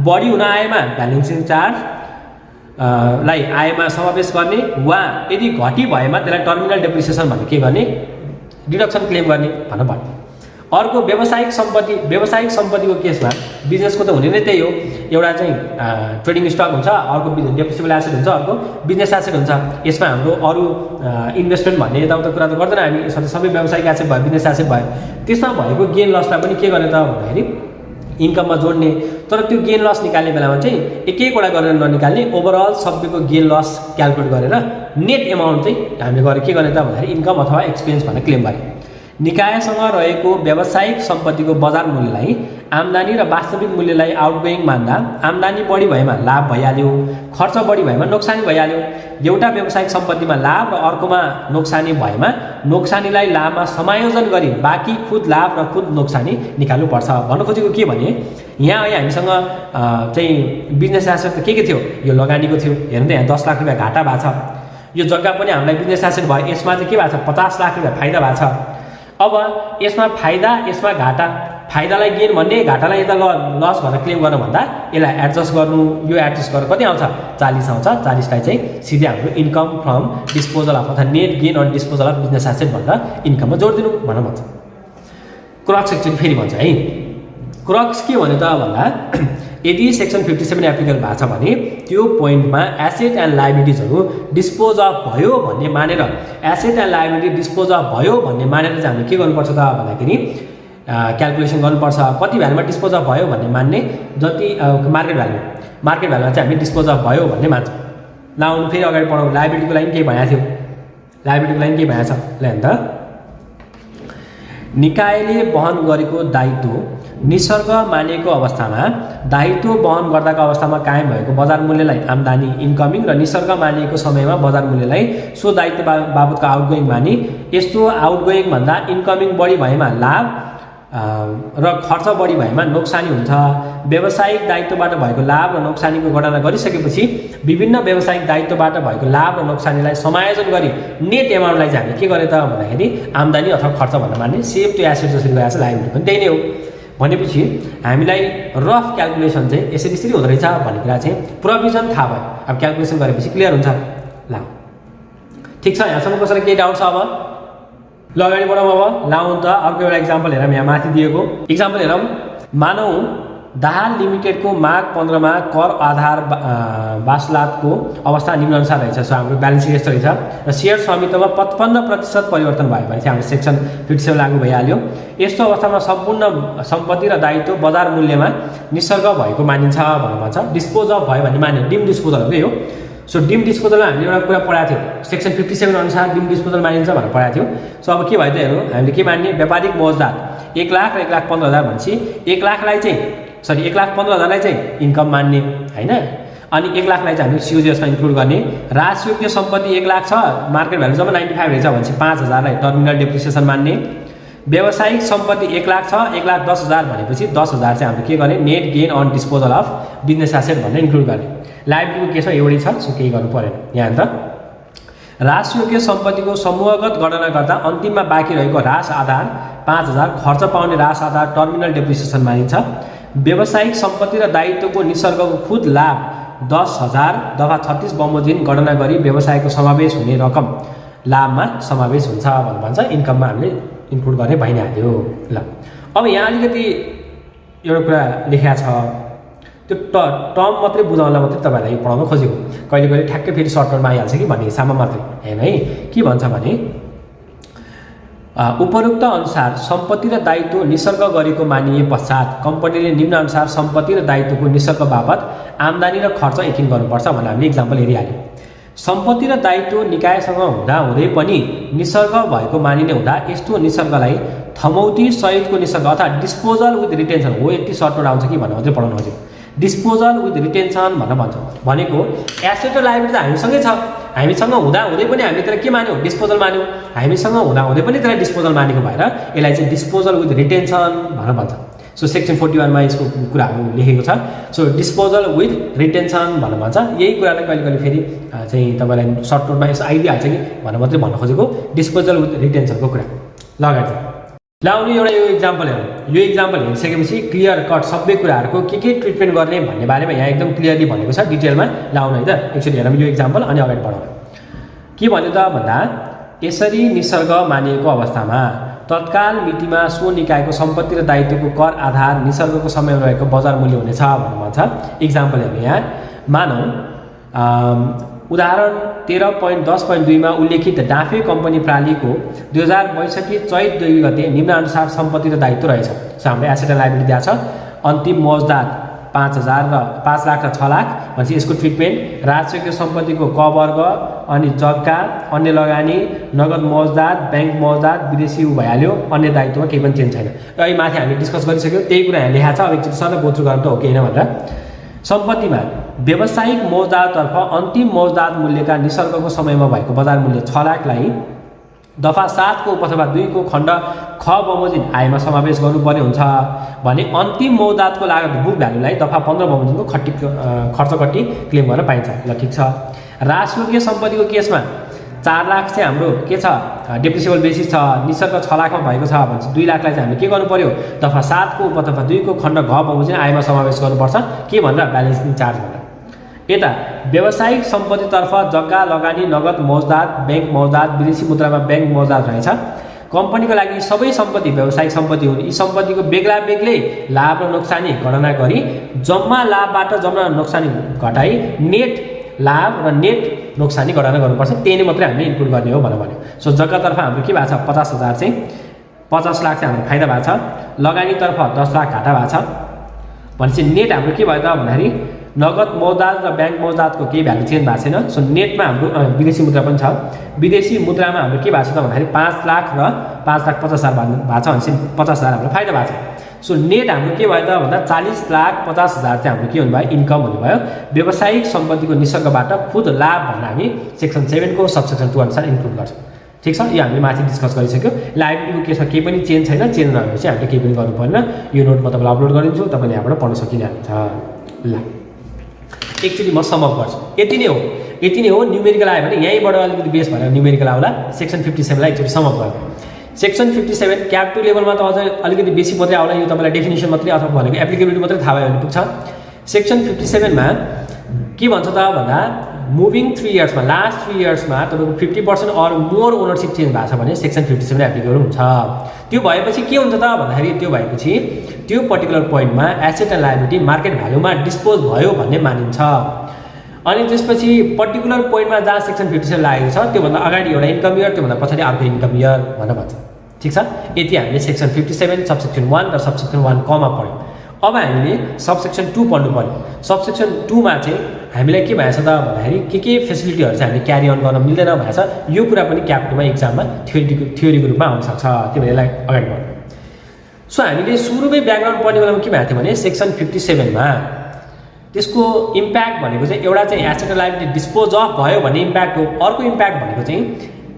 बढी हुन आएमा ब्यालेन्सिङ चार्ज लाई आयमा समावेश गर्ने वा यदि घटी भएमा त्यसलाई टर्मिनल डेप्रिसिएसन भनेर के गर्ने डिडक्सन क्लेम गर्ने भनेर भन्यो। अर्को व्यावसायिक सम्पत्तिको केसमा बिजनेसको त हुने नै त्यही हो, एउटा चाहिँ ट्रेडिङ स्टक हुन्छ, अर्को डेप्रिसिएबल एसेट हुन्छ, अर्को बिजनेस एसेट हुन्छ। यसमा हाम्रो अरू इन्भेस्टमेन्ट भन्ने यताउता कुरा त गर्दैन हामी, यसमा त सबै व्यावसायिक एसेट भयो, बिजनेस एसेट भयो। त्यसमा भएको गेन लसलाई पनि के गर्ने त भन्दाखेरि इन्कममा जोड्ने। तर त्यो गेन लस निकाल्ने बेलामा चाहिँ एक एकवटा गरेर ननिकाल्ने, ओभरअल सबैको गेन लस क्यालकुलेट गरेर नेट एमाउन्ट चाहिँ हामीले गरेर के गर्ने त भन्दाखेरि इन्कम अथवा एक्सपेन्स भनेर क्लेम गर्ने। निकायसँग रहेको व्यावसायिक सम्पत्तिको बजार मूल्यलाई आम्दानी र वास्तविक मूल्यलाई आउटगोइङ मान्दा आम्दानी बढी भएमा लाभ भइहाल्यो, खर्च बढी भएमा नोक्सानी भइहाल्यो। एउटा व्यावसायिक सम्पत्तिमा लाभ र अर्कोमा नोक्सानी भएमा नोक्सानीलाई लाभमा समायोजन गरी बाँकी खुद लाभ र खुद नोक्सानी निकाल्नुपर्छ। भन्नु खोजेको के भने यहाँ हामीसँग चाहिँ बिजनेस एसेट त के थियो, यो लगानीको थियो। हेर्नु त यहाँ 10 लाख रुपैयाँ घाटा भएको छ। यो जग्गा पनि हामीलाई बिजनेस एसेट भयो, यसमा चाहिँ के भएको छ 50 लाख रुपैयाँ फाइदा भएको छ। अब यसमा फाइदा यसमा घाटा, फाइदालाई गेन भन्ने घाटालाई यता लस भनेर क्लेम गर्नु भन्दा यसलाई एडजस्ट गर्नु, यो एडजस्ट गरेर कति आउँछ 40 आउँछ। 40लाई चाहिँ सिधै हाम्रो इन्कम फ्रम डिस्पोजल अफ अथवा net gain on disposal of business asset भनेर इन्कममा जोडिदिनु भनेर भन्छ। क्रक्स एक्चुअली फेरि भन्छ है, क्रक्स के भने त भन्दा यदि सेक्सन 57 एप्लिकेबल भएको छ भने त्यो पोइन्टमा एसेट एन्ड लायबिलिटिजहरू डिस्पोज अफ भयो भन्ने मानेर asset and liability dispose of भयो भन्ने मानेर चाहिँ हामीले के गर्नुपर्छ त भन्दाखेरि क्यालकुलेसन गर्नुपर्छ। कति भ्यालुमा डिस्पोज अफ भयो भन्ने मान्ने, जति मार्केट भ्यालुमा चाहिँ हामीले डिस्पोज अफ भयो भन्ने मान्छ। ल आउनु फेरि अगाडि पढौँ। लायबिलिटीको लागि केही भएको थियो, लायबिलिटीको लागि केही भएको छ। ल हेर्नु त, निकायले वहन गरेको दायित्व निसर्ग मानिएको अवस्थामा दायित्व वहन गर्दाको अवस्थामा कायम भएको बजार मूल्यलाई आम्दानी इन्कमिङ र निसर्ग मानिएको समयमा बजार मूल्यलाई सो दायित्व बाबतको आउटगोइङ मानी यस्तो आउटगोइङ भन्दा इन्कमिङ बढी भएमा लाभ र खर्च बढी भएमा नोक्सानी हुन्छ। व्यावसायिक दायित्वबाट भएको लाभ र नोक्सानीको गणना गरिसकेपछि विभिन्न व्यावसायिक दायित्वबाट भएको लाभ र नोक्सानीलाई समायोजन गरी नेट एमाउन्टलाई चाहिँ हामीले के गर्ने त भन्दाखेरि आम्दानी अथवा खर्च भनेर मान्ने। सेम त्यो एसेट जसरी गएको छ लायबिलिटी पनि त्यही नै हो। भनेपछि हामीलाई रफ क्यालकुलेसन चाहिँ यसरी हुँदो रहेछ भन्ने कुरा चाहिँ प्रोभिजन थाहा भयो। अब क्यालकुलेसन गरेपछि क्लियर हुन्छ। ल ठिक छ, यहाँसम्म कसैलाई केही डाउट छ? अब ल अगाडि बढौँ। अब लाउँ त अर्को एउटा इक्जाम्पल हेरौँ। यहाँ माथि दिएको इक्जाम्पल हेरौँ। मानौँ दाहाल लिमिटेडको माघ 15 मा कर आधार वासलातको अवस्था निम्नानुसार रहेछ। सो हाम्रो ब्यालेन्स सिट यस्तो रहेछ र सेयर स्वामित्वमा 55% परिवर्तन भयो भने चाहिँ हाम्रो सेक्सन 57 लागू भइहाल्यो। यस्तो अवस्थामा सम्पूर्ण सम्पत्ति र दायित्व बजार मूल्यमा निसर्ग भएको मानिन्छ भनेर भन्छ। डिस्पोज अफ भयो भने मान्यो, डिम डिस्पोजल हो कि यो। सो डिम डिस्पोजलमा हामीले एउटा कुरा पढाएको थियो, सेक्सन 57 अनुसार डिम डिस्पोजल मानिन्छ भनेर पढाएको थियो। सो अब के भयो त हेर्नु, हामीले के मान्ने, व्यापारिक मौजदात 1 लाख र 1,15,000 भनेपछि 1 लाखलाई चाहिँ 1,15,000लाई चाहिँ इन्कम मान्ने हैन, अनि 1 लाखलाई चाहिँ हामीले सिओजिएसमा इन्क्लुड गर्ने। राजयोग्य सम्पत्ति 1 लाख छ, मार्केट भ्यालु जब 95 रहेछ भनेपछि 5,000लाई टर्मिनल डेप्रिसिएसन मान्ने। व्यावसायिक सम्पत्ति 1 लाख छ, 1,10,000 भनेपछि 10,000 चाहिँ हामीले के गर्ने, net gain on disposal of business asset भनेर इन्क्लुड गर्ने। लायबिलिटीको केसमा एउटै छ, सो केही गर्नु परेन यहाँ त। राजयोग्य सम्पत्तिको समूहगत गणना गर्दा अन्तिममा बाँकी रहेको ह्रास आधार 5,000, खर्च पाउने ह्रास आधार टर्मिनल डेप्रिसिएसन मानिन्छ। व्यावसायिक सम्पत्ति र दायित्वको निसर्गको खुद लाभ 10,000 दफा 36 बमोजिम गणना गरी व्यवसायको समावेश हुने रकम लाभमा समावेश हुन्छ भनेर भन्छ। इन्कममा हामीले इन्क्लुड गर्ने भइ नै हाल्यो। ल अब यहाँ अलिकति एउटा कुरा लेखेको छ, त्यो टर्म मात्रै बुझाउनलाई मात्रै तपाईँहरूलाई पढाउन खोजेको, कहिले कहिले ठ्याक्कै फेरि सर्ट टर्ममा आइहाल्छ कि भन्ने हिसाबमा मात्रै हेर्नु है। के भन्छ भने उपरोक्त अनुसार सम्पत्ति र दायित्व निसर्ग गरेको मानिए पश्चात कम्पनीले निम्नानुसार सम्पत्ति र दायित्वको निसर्ग बापत आम्दानी र खर्च एकिन गर्नुपर्छ भनेर हामीले इक्जाम्पल हेरिहाल्यौँ। सम्पत्ति र दायित्व निकायसँग हुँदै पनि निसर्ग भएको मानिने हुँदा यस्तो निसर्गलाई थमौती सहितको निसर्ग अर्थात् डिस्पोजल विथ रिटेन्सन हो। यति सर्टकट आउँछ कि भनेर मात्रै पढाउनु खोजेको। डिस्पोजल विथ रिटेन्सन भनेर भन्छ, भनेको एसेट र लायबिलिटी त हामीसँगै छ, हामीसँग हुँदै पनि हामीले त्यसलाई के मान्यौँ, डिस्पोजल मान्यौँ। हामीसँग हुँदै पनि त्यसलाई डिस्पोजल मानेको भएर यसलाई चाहिँ डिस्पोजल विथ रिटेन्सन भनेर भन्छ। सो सेक्सन 41 मा यसको कुराहरू लेखेको छ। सो डिस्पोजल विथ रिटेन्सन भनेर भन्छ। यही कुरालाई कहिले कहिले फेरि चाहिँ तपाईँलाई सर्ट नोटमा यसो आइदिइहाल्छ कि भनेर मात्रै भन्न खोजेको, डिस्पोजल विथ रिटेन्सनको कुरा। ल अगाडि ल आउनु एउटा यो इक्जाम्पल हेरौँ। यो इक्जाम्पल हेरिसकेपछि क्लियर कट सबै कुराहरूको के ट्रिटमेन्ट गर्ने भन्ने बारेमा यहाँ एकदम क्लियरली भनेको छ डिटेलमा। ल आउनु है त एकचोटि हेरौँ यो इक्जाम्पल अनि अगाडि बढाउँ। के भन्यो त भन्दा यसरी निसर्ग मानिएको अवस्थामा तत्काल मितिमा सो निकायको सम्पत्ति र दायित्वको कर आधार निसर्गको समयमा रहेको बजार मूल्य हुनेछ भनेर भन्छ। इक्जाम्पल हेर्नु यहाँ, मानौँ उदाहरण 13.10.2 मा उल्लेखित डाँफे कम्पनी प्रालीको 2062 चैत 2 गते निम्नानुसार सम्पत्ति र दायित्व रहेछ। सो हाम्रो एसेट एन्ड लायबिलिटी दिएको छ। अन्तिम मौजदात 5,000 र 5 लाख र 6 लाख भनेपछि यसको ट्रिटमेन्ट राजयोग्य सम्पत्तिको क वर्ग अनि जग्गा, अन्य लगानी, नगद मौजदात, ब्याङ्क मौजदात, विदेशी भइहाल्यो। अन्य दायित्वमा केही पनि चेन्ज छैन। र अहिले माथि हामीले डिस्कस गरिसक्यौँ, त्यही कुरा यहाँ लेखाएको छ। अब एकचोटि सबै गोचु गर्नु त हो कि होइन भनेर। सम्पत्तिमा व्यावसायिक मौजदाततर्फ अन्तिम मौजदात मूल्यका निसर्गको समयमा भएको बजार मूल्य 6 लाखलाई दफा 7 को अथवा 2 को खण्ड ख बमोजिम आयमा समावेश गर्नुपर्ने हुन्छ भने अन्तिम मौजदातको लागत बुक भ्यालुलाई दफा 15 बमोजिमको खर्च कट्टी क्लेम गर्न पाइन्छ। ल ठिक छ। राजयोग्य सम्पत्तिको केसमा 4 लाख चाहिँ हाम्रो के छ, डेप्रिसिएबल बेसिस छ, निसर्ग 6 लाखमा भएको छ भने 2 लाखलाई चाहिँ हामीले के गर्नु पर्यो, दफा 7 को अथवा 2 को खण्ड घ बमोजिम आयमा समावेश गर्नुपर्छ। के भनेर, ब्यालेन्सिङ चार्ज भनेर। यता व्यावसायिक सम्पत्तितर्फ जग्गा, लगानी, नगद मौजदात, ब्याङ्क मौजदात, विदेशी मुद्रामा ब्याङ्क मौजदात रहेछ। कम्पनीको लागि सबै सम्पत्ति व्यावसायिक सम्पत्ति हुन्। यी सम्पत्तिको बेग्लै लाभ र नोक्सानी गणना गरी जम्मा लाभबाट जम्मा नोक्सानी घटाई नेट लाभ र नेट नोक्सानी गणना गर्नुपर्छ। त्यही नै मात्रै हामीले इन्क्लुड गर्ने हो भनेर भन्यो। सो जग्गातर्फ हाम्रो के भएको छ, 50,000 चाहिँ 50 लाख चाहिँ हाम्रो फाइदा भएको छ। लगानीतर्फ 10 लाख घाटा भएको छ भनेपछि नेट हाम्रो के भयो त भन्दाखेरि नगद मौजदात र ब्याङ्क मौजदातको केही भ्यालु चेन्ज भएको छैन। सो नेटमा हाम्रो विदेशी मुद्रा पनि छ। विदेशी मुद्रामा हाम्रो के भएको छ त भन्दाखेरि 5 लाख र 5,50,000 भएको छ भनेपछि 50,000 हाम्रो फाइदा भएको छ। सो नेट हाम्रो के भयो त भन्दा 40,50,000 चाहिँ हाम्रो के हुनुभयो, इन्कम हुनुभयो। व्यावसायिक सम्पत्तिको निसर्गबाट खुद लाभ भनेर हामी सेक्सन 7 को सबसेक्सन 2 अनुसार इन्क्लुड गर्छौँ। ठिक छ। यो हामीले माथि डिस्कस गरिसक्यो। लायबिलिटीको केसमा केही पनि चेन्ज छैन। चेन्ज नभएपछि हामीले केही पनि गर्नु पर्दैन। यो नोट म तपाईँलाई अपलोड गरिदिन्छु, तपाईँले यहाँबाट पढ्न सकिहाल्नुहुन्छ। ल एकचोटि म समअप गर्छु। यति नै हो। न्युमेरिकल आयो भने यहीँबाट अलिकति बेस भएर न्युमेरिकल आउला। सेक्सन 57 लाई एकचोटि समअप गर्नु। सेक्सन 57 क्याप 2 लेभलमा त अझ अलिकति बेसी मात्रै आउला। यो तपाईँलाई डेफिनेसन मात्रै अथवा भनेको एप्लिकेबिलिटी मात्रै थाहा भयो भने पुग्छ। सेक्सन 57 मा के भन्छ त भन्दा मुभिङ 3 इयर्समा लास्ट 3 इयर्समा तपाईँको 50% अर मोर ओनरसिप चेन्ज भएको छ भने सेक्सन 57 एप्लिकेबल हुन्छ। त्यो भएपछि के हुन्छ त भन्दाखेरि त्यो भएपछि त्यो पर्टिकुलर पोइन्टमा एसेट एन्ड लायबिलिटी मार्केट भ्यालुमा डिस्पोज भयो भन्ने मानिन्छ। अनि त्यसपछि पर्टिकुलर पोइन्टमा जहाँ सेक्सन 57 लागेको छ त्योभन्दा अगाडि एउटा इन्कम इयर, त्योभन्दा पछाडि अर्को इन्कम इयर भनेर भन्छ। ठिक छ, यति हामीले सेक्सन 57 सबसेक्सन 1 र सबसेक्सन 1 कमा पढ्यौँ। अब हामीले सबसेक्सन 2 पढ्नु पर्यो। सबसेक्सन 2 मा चाहिँ हामीलाई के भएछ त भन्दाखेरि के फेसिलिटीहरू चाहिँ हामीले क्यारी अन गर्न मिल्दैन भएछ। यो कुरा पनि क्याप्टोमा एक्जाममा थ्योरीको रूपमा आउन सक्छ। त्यो भएर यसलाई अगाडि बढ्नु। सो हामीले सुरुमै ब्याकग्राउन्ड पढ्ने बेलामा के भएको थियो भने सेक्सन 57 मा त्यसको इम्प्याक्ट भनेको चाहिँ एउटा चाहिँ एसेट लायबिलिटी डिस्पोज अफ भयो भन्ने इम्प्याक्ट हो। अर्को इम्प्याक्ट भनेको चाहिँ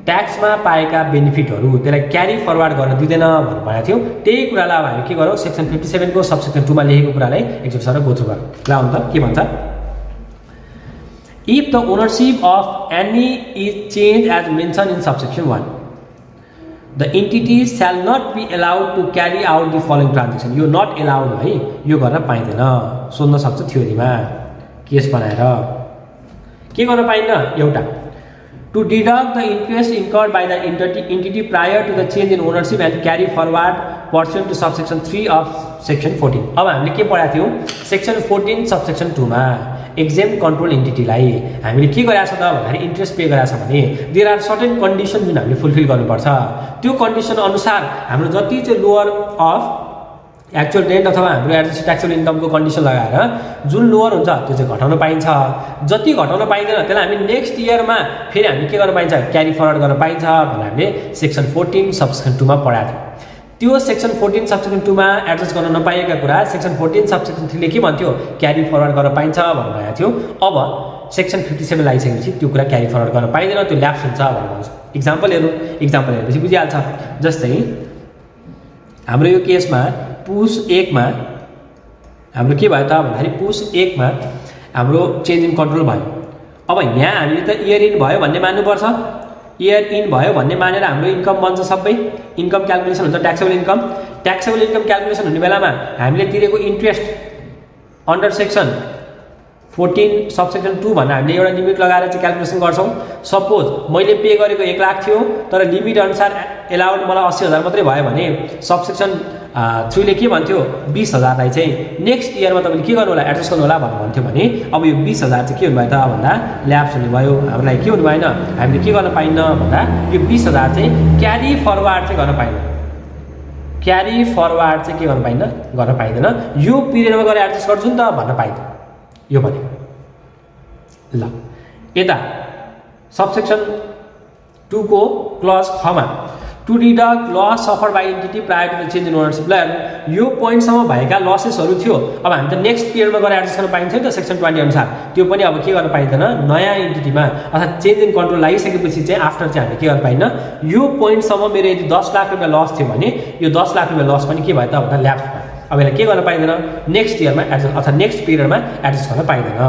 ट्याक्समा पाएका बेनिफिटहरू त्यसलाई क्यारी फरवर्ड गर्न दिँदैन भनेर भनेको थियो। त्यही कुरालाई अब हामी के गरौँ, सेक्सन 57 को सबसेक्सन 2 मा लेखेको कुरालाई एकचोटि सर गो थ्रु गरौँ। ल अन्त के भन्छ, if the ownership of any is change as mention in subsection 1 the entity shall not be allowed to carry out the following transaction. यो नट एलाउड है, यो गर्न पाइँदैन। सोध्न सक्छ थ्योरीमा केस बनाएर के गर्न पाइन्न, एउटा to deduct the interest incurred by the entity prior to the change in ownership and carry forward pursuant to subsection 3 of section 14। अब हामीले के पढाएको थियौँ सेक्सन 14 सबसेक्सन 2 मा एक्जेम्ट कन्ट्रोल एन्टिटीलाई हामीले के गरेका छ त भन्दाखेरि इन्ट्रेस्ट पे गरेका छ भने देयर आर सर्टेन कन्डिसन जुन हामीले फुलफिल गर्नुपर्छ। त्यो कन्डिसन अनुसार हाम्रो जति चाहिँ लोअर अफ एक्चुअल रेन्ट अथवा हाम्रो एडजस्टेड ट्याक्सेबल इन्कमको कन्डिसन लगाएर जुन लोअर हुन्छ त्यो चाहिँ घटाउन पाइन्छ। जति घटाउन पाइँदैन त्यसलाई हामी नेक्स्ट इयरमा फेरि हामी के गर्न पाइन्छ, क्यारी फरवर्ड गर्न पाइन्छ भनेर हामीले सेक्सन 14 सबसेक्सन 2 मा पढाएको थियौँ। त्यो सेक्सन 14 सबसेक्सन 2 मा एडजस्ट गर्न नपाएका कुरा सेक्सन 14 सबसेक्सन 3 ले के भन्थ्यो, क्यारी फरवर्ड गर्न पाइन्छ भनेर भनेको थियो। अब सेक्सन 57 लगाइसकेपछि त्यो कुरा क्यारी फरवर्ड गर्न पाइँदैन, त्यो ल्याप्स हुन्छ भनेर भन्छ। इक्जाम्पल हेरेपछि बुझिहाल्छ। जस्तै हाम्रो यो केसमा पुस 1 मा हाम्रो के भयो त भन्दाखेरि पुस 1 मा हाम्रो चेन्ज इन कन्ट्रोल भयो। अब यहाँ हामीले त इयर इन भयो भन्ने मान्नुपर्छ। इयर इन भयो भन्ने मानेर हाम्रो इन्कम बन्छ, सबै इन्कम क्यालकुलेसन हुन्छ। ट्याक्सेबल इन्कम क्यालकुलेसन हुने बेलामा हामीले तिरेको इन्ट्रेस्ट अन्डर सेक्सन 14 सबसेक्सन 2 भनेर हामीले एउटा लिमिट लगाएर चाहिँ क्यालकुलेसन गर्छौँ। सपोज मैले पे गरेको 1 लाख थियो तर लिमिट अनुसार एलाउड मलाई 80,000 मात्रै भयो भने सबसेक्सन 3 ले के भन्थ्यो, 20,000 लाई चाहिँ नेक्स्ट इयरमा तपाईँले के गर्नु होला, एडजस्ट गर्नु होला भनेर भन्थ्यो भने अब यो 20,000 चाहिँ के हुनु भयो त भन्दा ल्याप्स हुने भयो। हामीलाई के हुनु भएन, हामीले के गर्न पाइन्न भन्दा यो 20,000 चाहिँ क्यारी फरवर्ड चाहिँ गर्न पाइन्न। क्यारी फरवर्ड चाहिँ के गर्न पाइन्न, गर्न पाइँदैन। यो पिरियडमा गएर एडजस्ट गर्छु नि त भन्न पाइँदैन। यो भनेको ल यता सबसेक्सन 2 को क्लज 6 मा to deduct loss suffer by entity prior to the change in ownership. ल यो पोइन्टसम्म भएका लसेसहरू थियो। अब हामी त नेक्स्ट पिरियडमा गएर एडजस्ट गर्न पाइन्थ्यो नि त सेक्सन 20 अनुसार। त्यो पनि अब के गर्न पाइँदैन, नयाँ एन्टिटीमा अर्थात् चेन्ज इन कन्ट्रोल लागिसकेपछि चाहिँ आफ्टर चाहिँ हामीले के गर्न पाइन्न। यो पोइन्टसम्म मेरो यदि 10 लाख रुपियाँ लस थियो भने यो 10 लाख रुपियाँ लस पनि के भयो त भन्दा ल्याप्स भयो। अब यसलाई के गर्न पाइँदैन, नेक्स्ट इयरमा एडजस्ट अथवा नेक्स्ट पिरियडमा एडजस्ट गर्न पाइँदैन।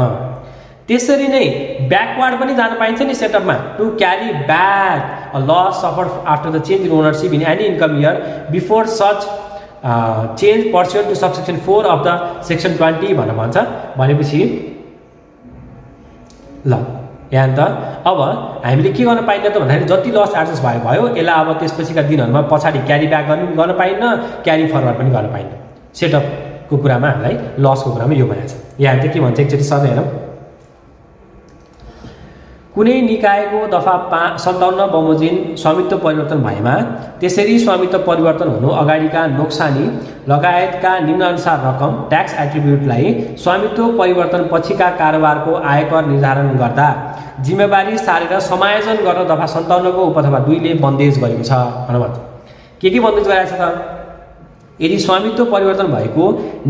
त्यसरी नै ब्याकवर्ड पनि जान पाइन्छ नि सेटअपमा, to carry back a loss suffer after the change in ownership in any income year before such change pursuant to subsection 4 of the section 20 भनेर भन्छ। भनेपछि ल यहाँ त अब हामीले के गर्न पाइन्न त भन्दाखेरि जति लस एडजस्ट भयो यसलाई अब त्यसपछिका दिनहरूमा पछाडि क्यारी ब्याक गर्न पाइन्न, क्यारी फरवर्ड पनि गर्न पाइन्न। सेटअपको कुरामा हामीलाई लसको कुरामा यो भनेको छ। यहाँ चाहिँ के भन्छ एकचोटि सधैँ हेरौँ, कुनै निकायको दफा 57 बमोजिम स्वामित्व परिवर्तन भएमा त्यसरी स्वामित्व परिवर्तन हुनु अगाडिका नोक्सानी लगायतका निम्नानुसार रकम ट्याक्स एट्रिब्युटलाई स्वामित्व परिवर्तन पछिका कारोबारको आयकर निर्धारण गर्दा जिम्मेवारी सारेर समायोजन गर्न दफा 57 को उपदफा 2 ले बन्देज गरेको छ भनेर भन्छ। के बन्देज गरेको छ त, यदि स्वामित्व परिवर्तन भएको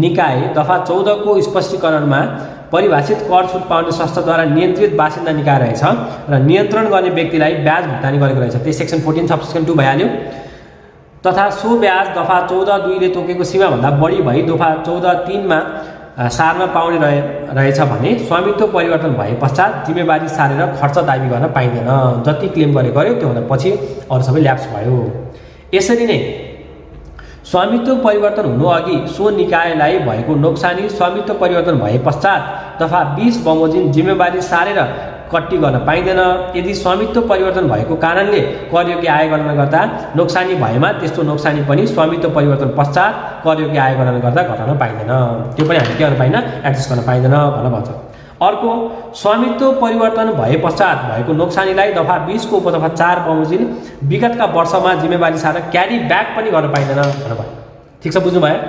निकाय दफा 14 को स्पष्टीकरणमा परिभाषित कर छुट पाउने संस्थाद्वारा नियन्त्रित बासिन्दा निकाय रहेछ र नियन्त्रण गर्ने व्यक्तिलाई ब्याज भुक्तानी गरेको रहेछ, त्यही सेक्सन 14 सबसेक्सन 2 भइहाल्यो। तथा सो ब्याज दफा 14(2) ले तोकेको सीमाभन्दा बढी भई दफा 14(3) मा सार्न पाउने रहेछ भने स्वामित्व परिवर्तन भए पश्चात जिम्मेवारी सारेर खर्च दाबी गर्न पाइँदैन। जति क्लेम गर्यो त्योभन्दा पछि अरू सबै ल्याप्स भयो। यसरी नै स्वामित्व परिवर्तन हुनु अघि सो निकायलाई भएको नोक्सानी स्वामित्व परिवर्तन भए पश्चात दफा 20 बमोजिम जिम्मेवारी सारेर कट्टी गर्न पाइँदैन। यदि स्वामित्व परिवर्तन भएको कारणले करयोग्य आय गणना गर्दा नोक्सानी भएमा त्यस्तो नोक्सानी पनि स्वामित्व परिवर्तन पश्चात करयोग्य आय गणना गर्दा घटाउन पाइँदैन। त्यो पनि हामी के गर्न पाइँदैन, एडजस्ट गर्न पाइँदैन भनेर भन्छ। अर्को, स्वामित्व परिवर्तन भए पश्चात भएको नोक्सानीलाई दफा 20 को उपदफा 4 बमोजिम विगतका वर्षमा जिम्मेवारी साथ क्यारी ब्याक पनि गर्न पाइँदैन भनेर भयो। ठिक छ, बुझ्नुभयो?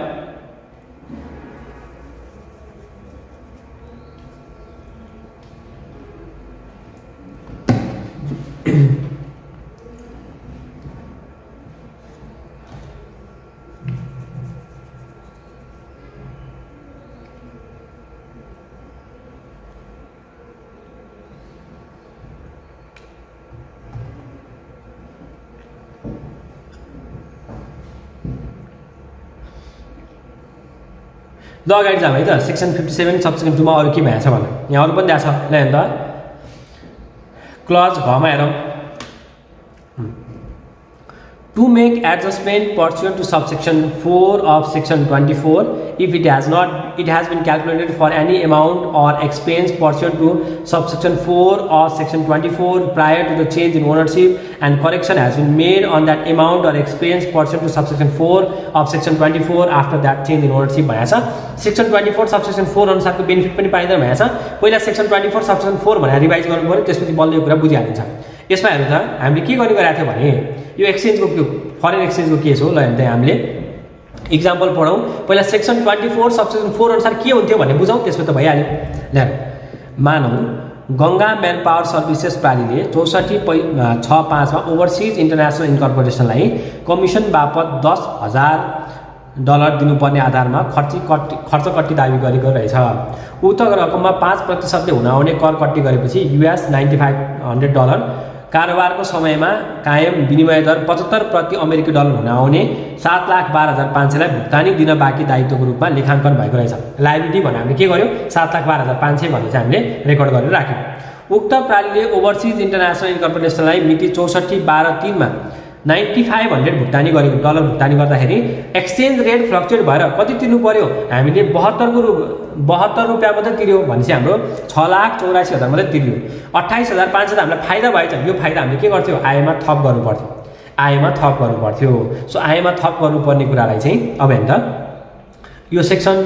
ल अगाडि जाऊँ है त। सेक्सन 57 सबसेक्सन 2 मा अरू के भएछ भने यहाँ अरू पनि दिएको छ। ल हेर्नु त, क्लज घमा हेरौँ। To make adjustment pursuant to subsection 4 of section 24 if it has been calculated for any amount or expense pursuant to subsection 4 of section 24 prior to the change in ownership and correction has been made on that amount or expense pursuant to subsection 4 of section 24 after that change in ownership भनेको छ। Section 24 subsection 4 अनुसारको benefit पनि पाइँदैन भनेको छ। पहिला section 24 subsection 4 भनेर revise गर्नु पर्यो, त्यसपछि बल्ल यो कुरा बुझिहालिन्छ। यसमा हेर्नु त, हामीले के गर्ने गरेको थियो भने यो एक्सचेन्जको फरेन एक्सचेन्जको केस हो। ल हेर्नु त, हामीले इक्जाम्पल पढौँ। पहिला सेक्सन 24 सबसेक्सन 4 अनुसार के हुन्थ्यो भन्ने बुझौँ, त्यसपछि त भइहाल्यो। ल मानौँ गङ्गा म्यान पावर सर्भिसेस प्रालीले 64/65 मा ओभरसिज इन्टरनेसनल इन्कर्पोरेसनलाई कमिसन बापत $10,000 दिनुपर्ने आधारमा खर्च कट्टी दाबी गरेको रहेछ। उक्त रकममा 5% हुन आउने कर कट्टी गरेपछि $9,500 कारोबारको समयमा कायम विनिमय दर 75 प्रति अमेरिकी डलर हुन आउने 7,12,500 लाई भुक्तानी दिन बाँकी दायित्वको रूपमा लेखाङ्कन भएको रहेछ। लायबिलिटी भने हामीले के गर्यो, 7,12,500 भन्ने चाहिँ हामीले रेकर्ड गरेर राख्यौँ। उक्त प्रालीले ओभरसिज इन्टरनेसनल इन्कर्पोरेसनलाई मिति 64/12/3 मा $9,500 भुक्तानी गरेको डलर भुक्तानी गर्दाखेरि एक्सचेन्ज रेट फ्लक्चुएट भएर कति तिर्नु पर्यो, हामीले 72 रुपियाँ मात्रै तिर्यो भनेपछि हाम्रो 6,84,000 मात्रै तिर्यो। 28,500 त हामीलाई फाइदा भएछ। यो फाइदा हामीले के गर्थ्यो, आयमा थप गर्नु पर्थ्यो। सो आयमा थप गर्नुपर्ने कुरालाई चाहिँ अब हेर्नु त, यो सेक्सन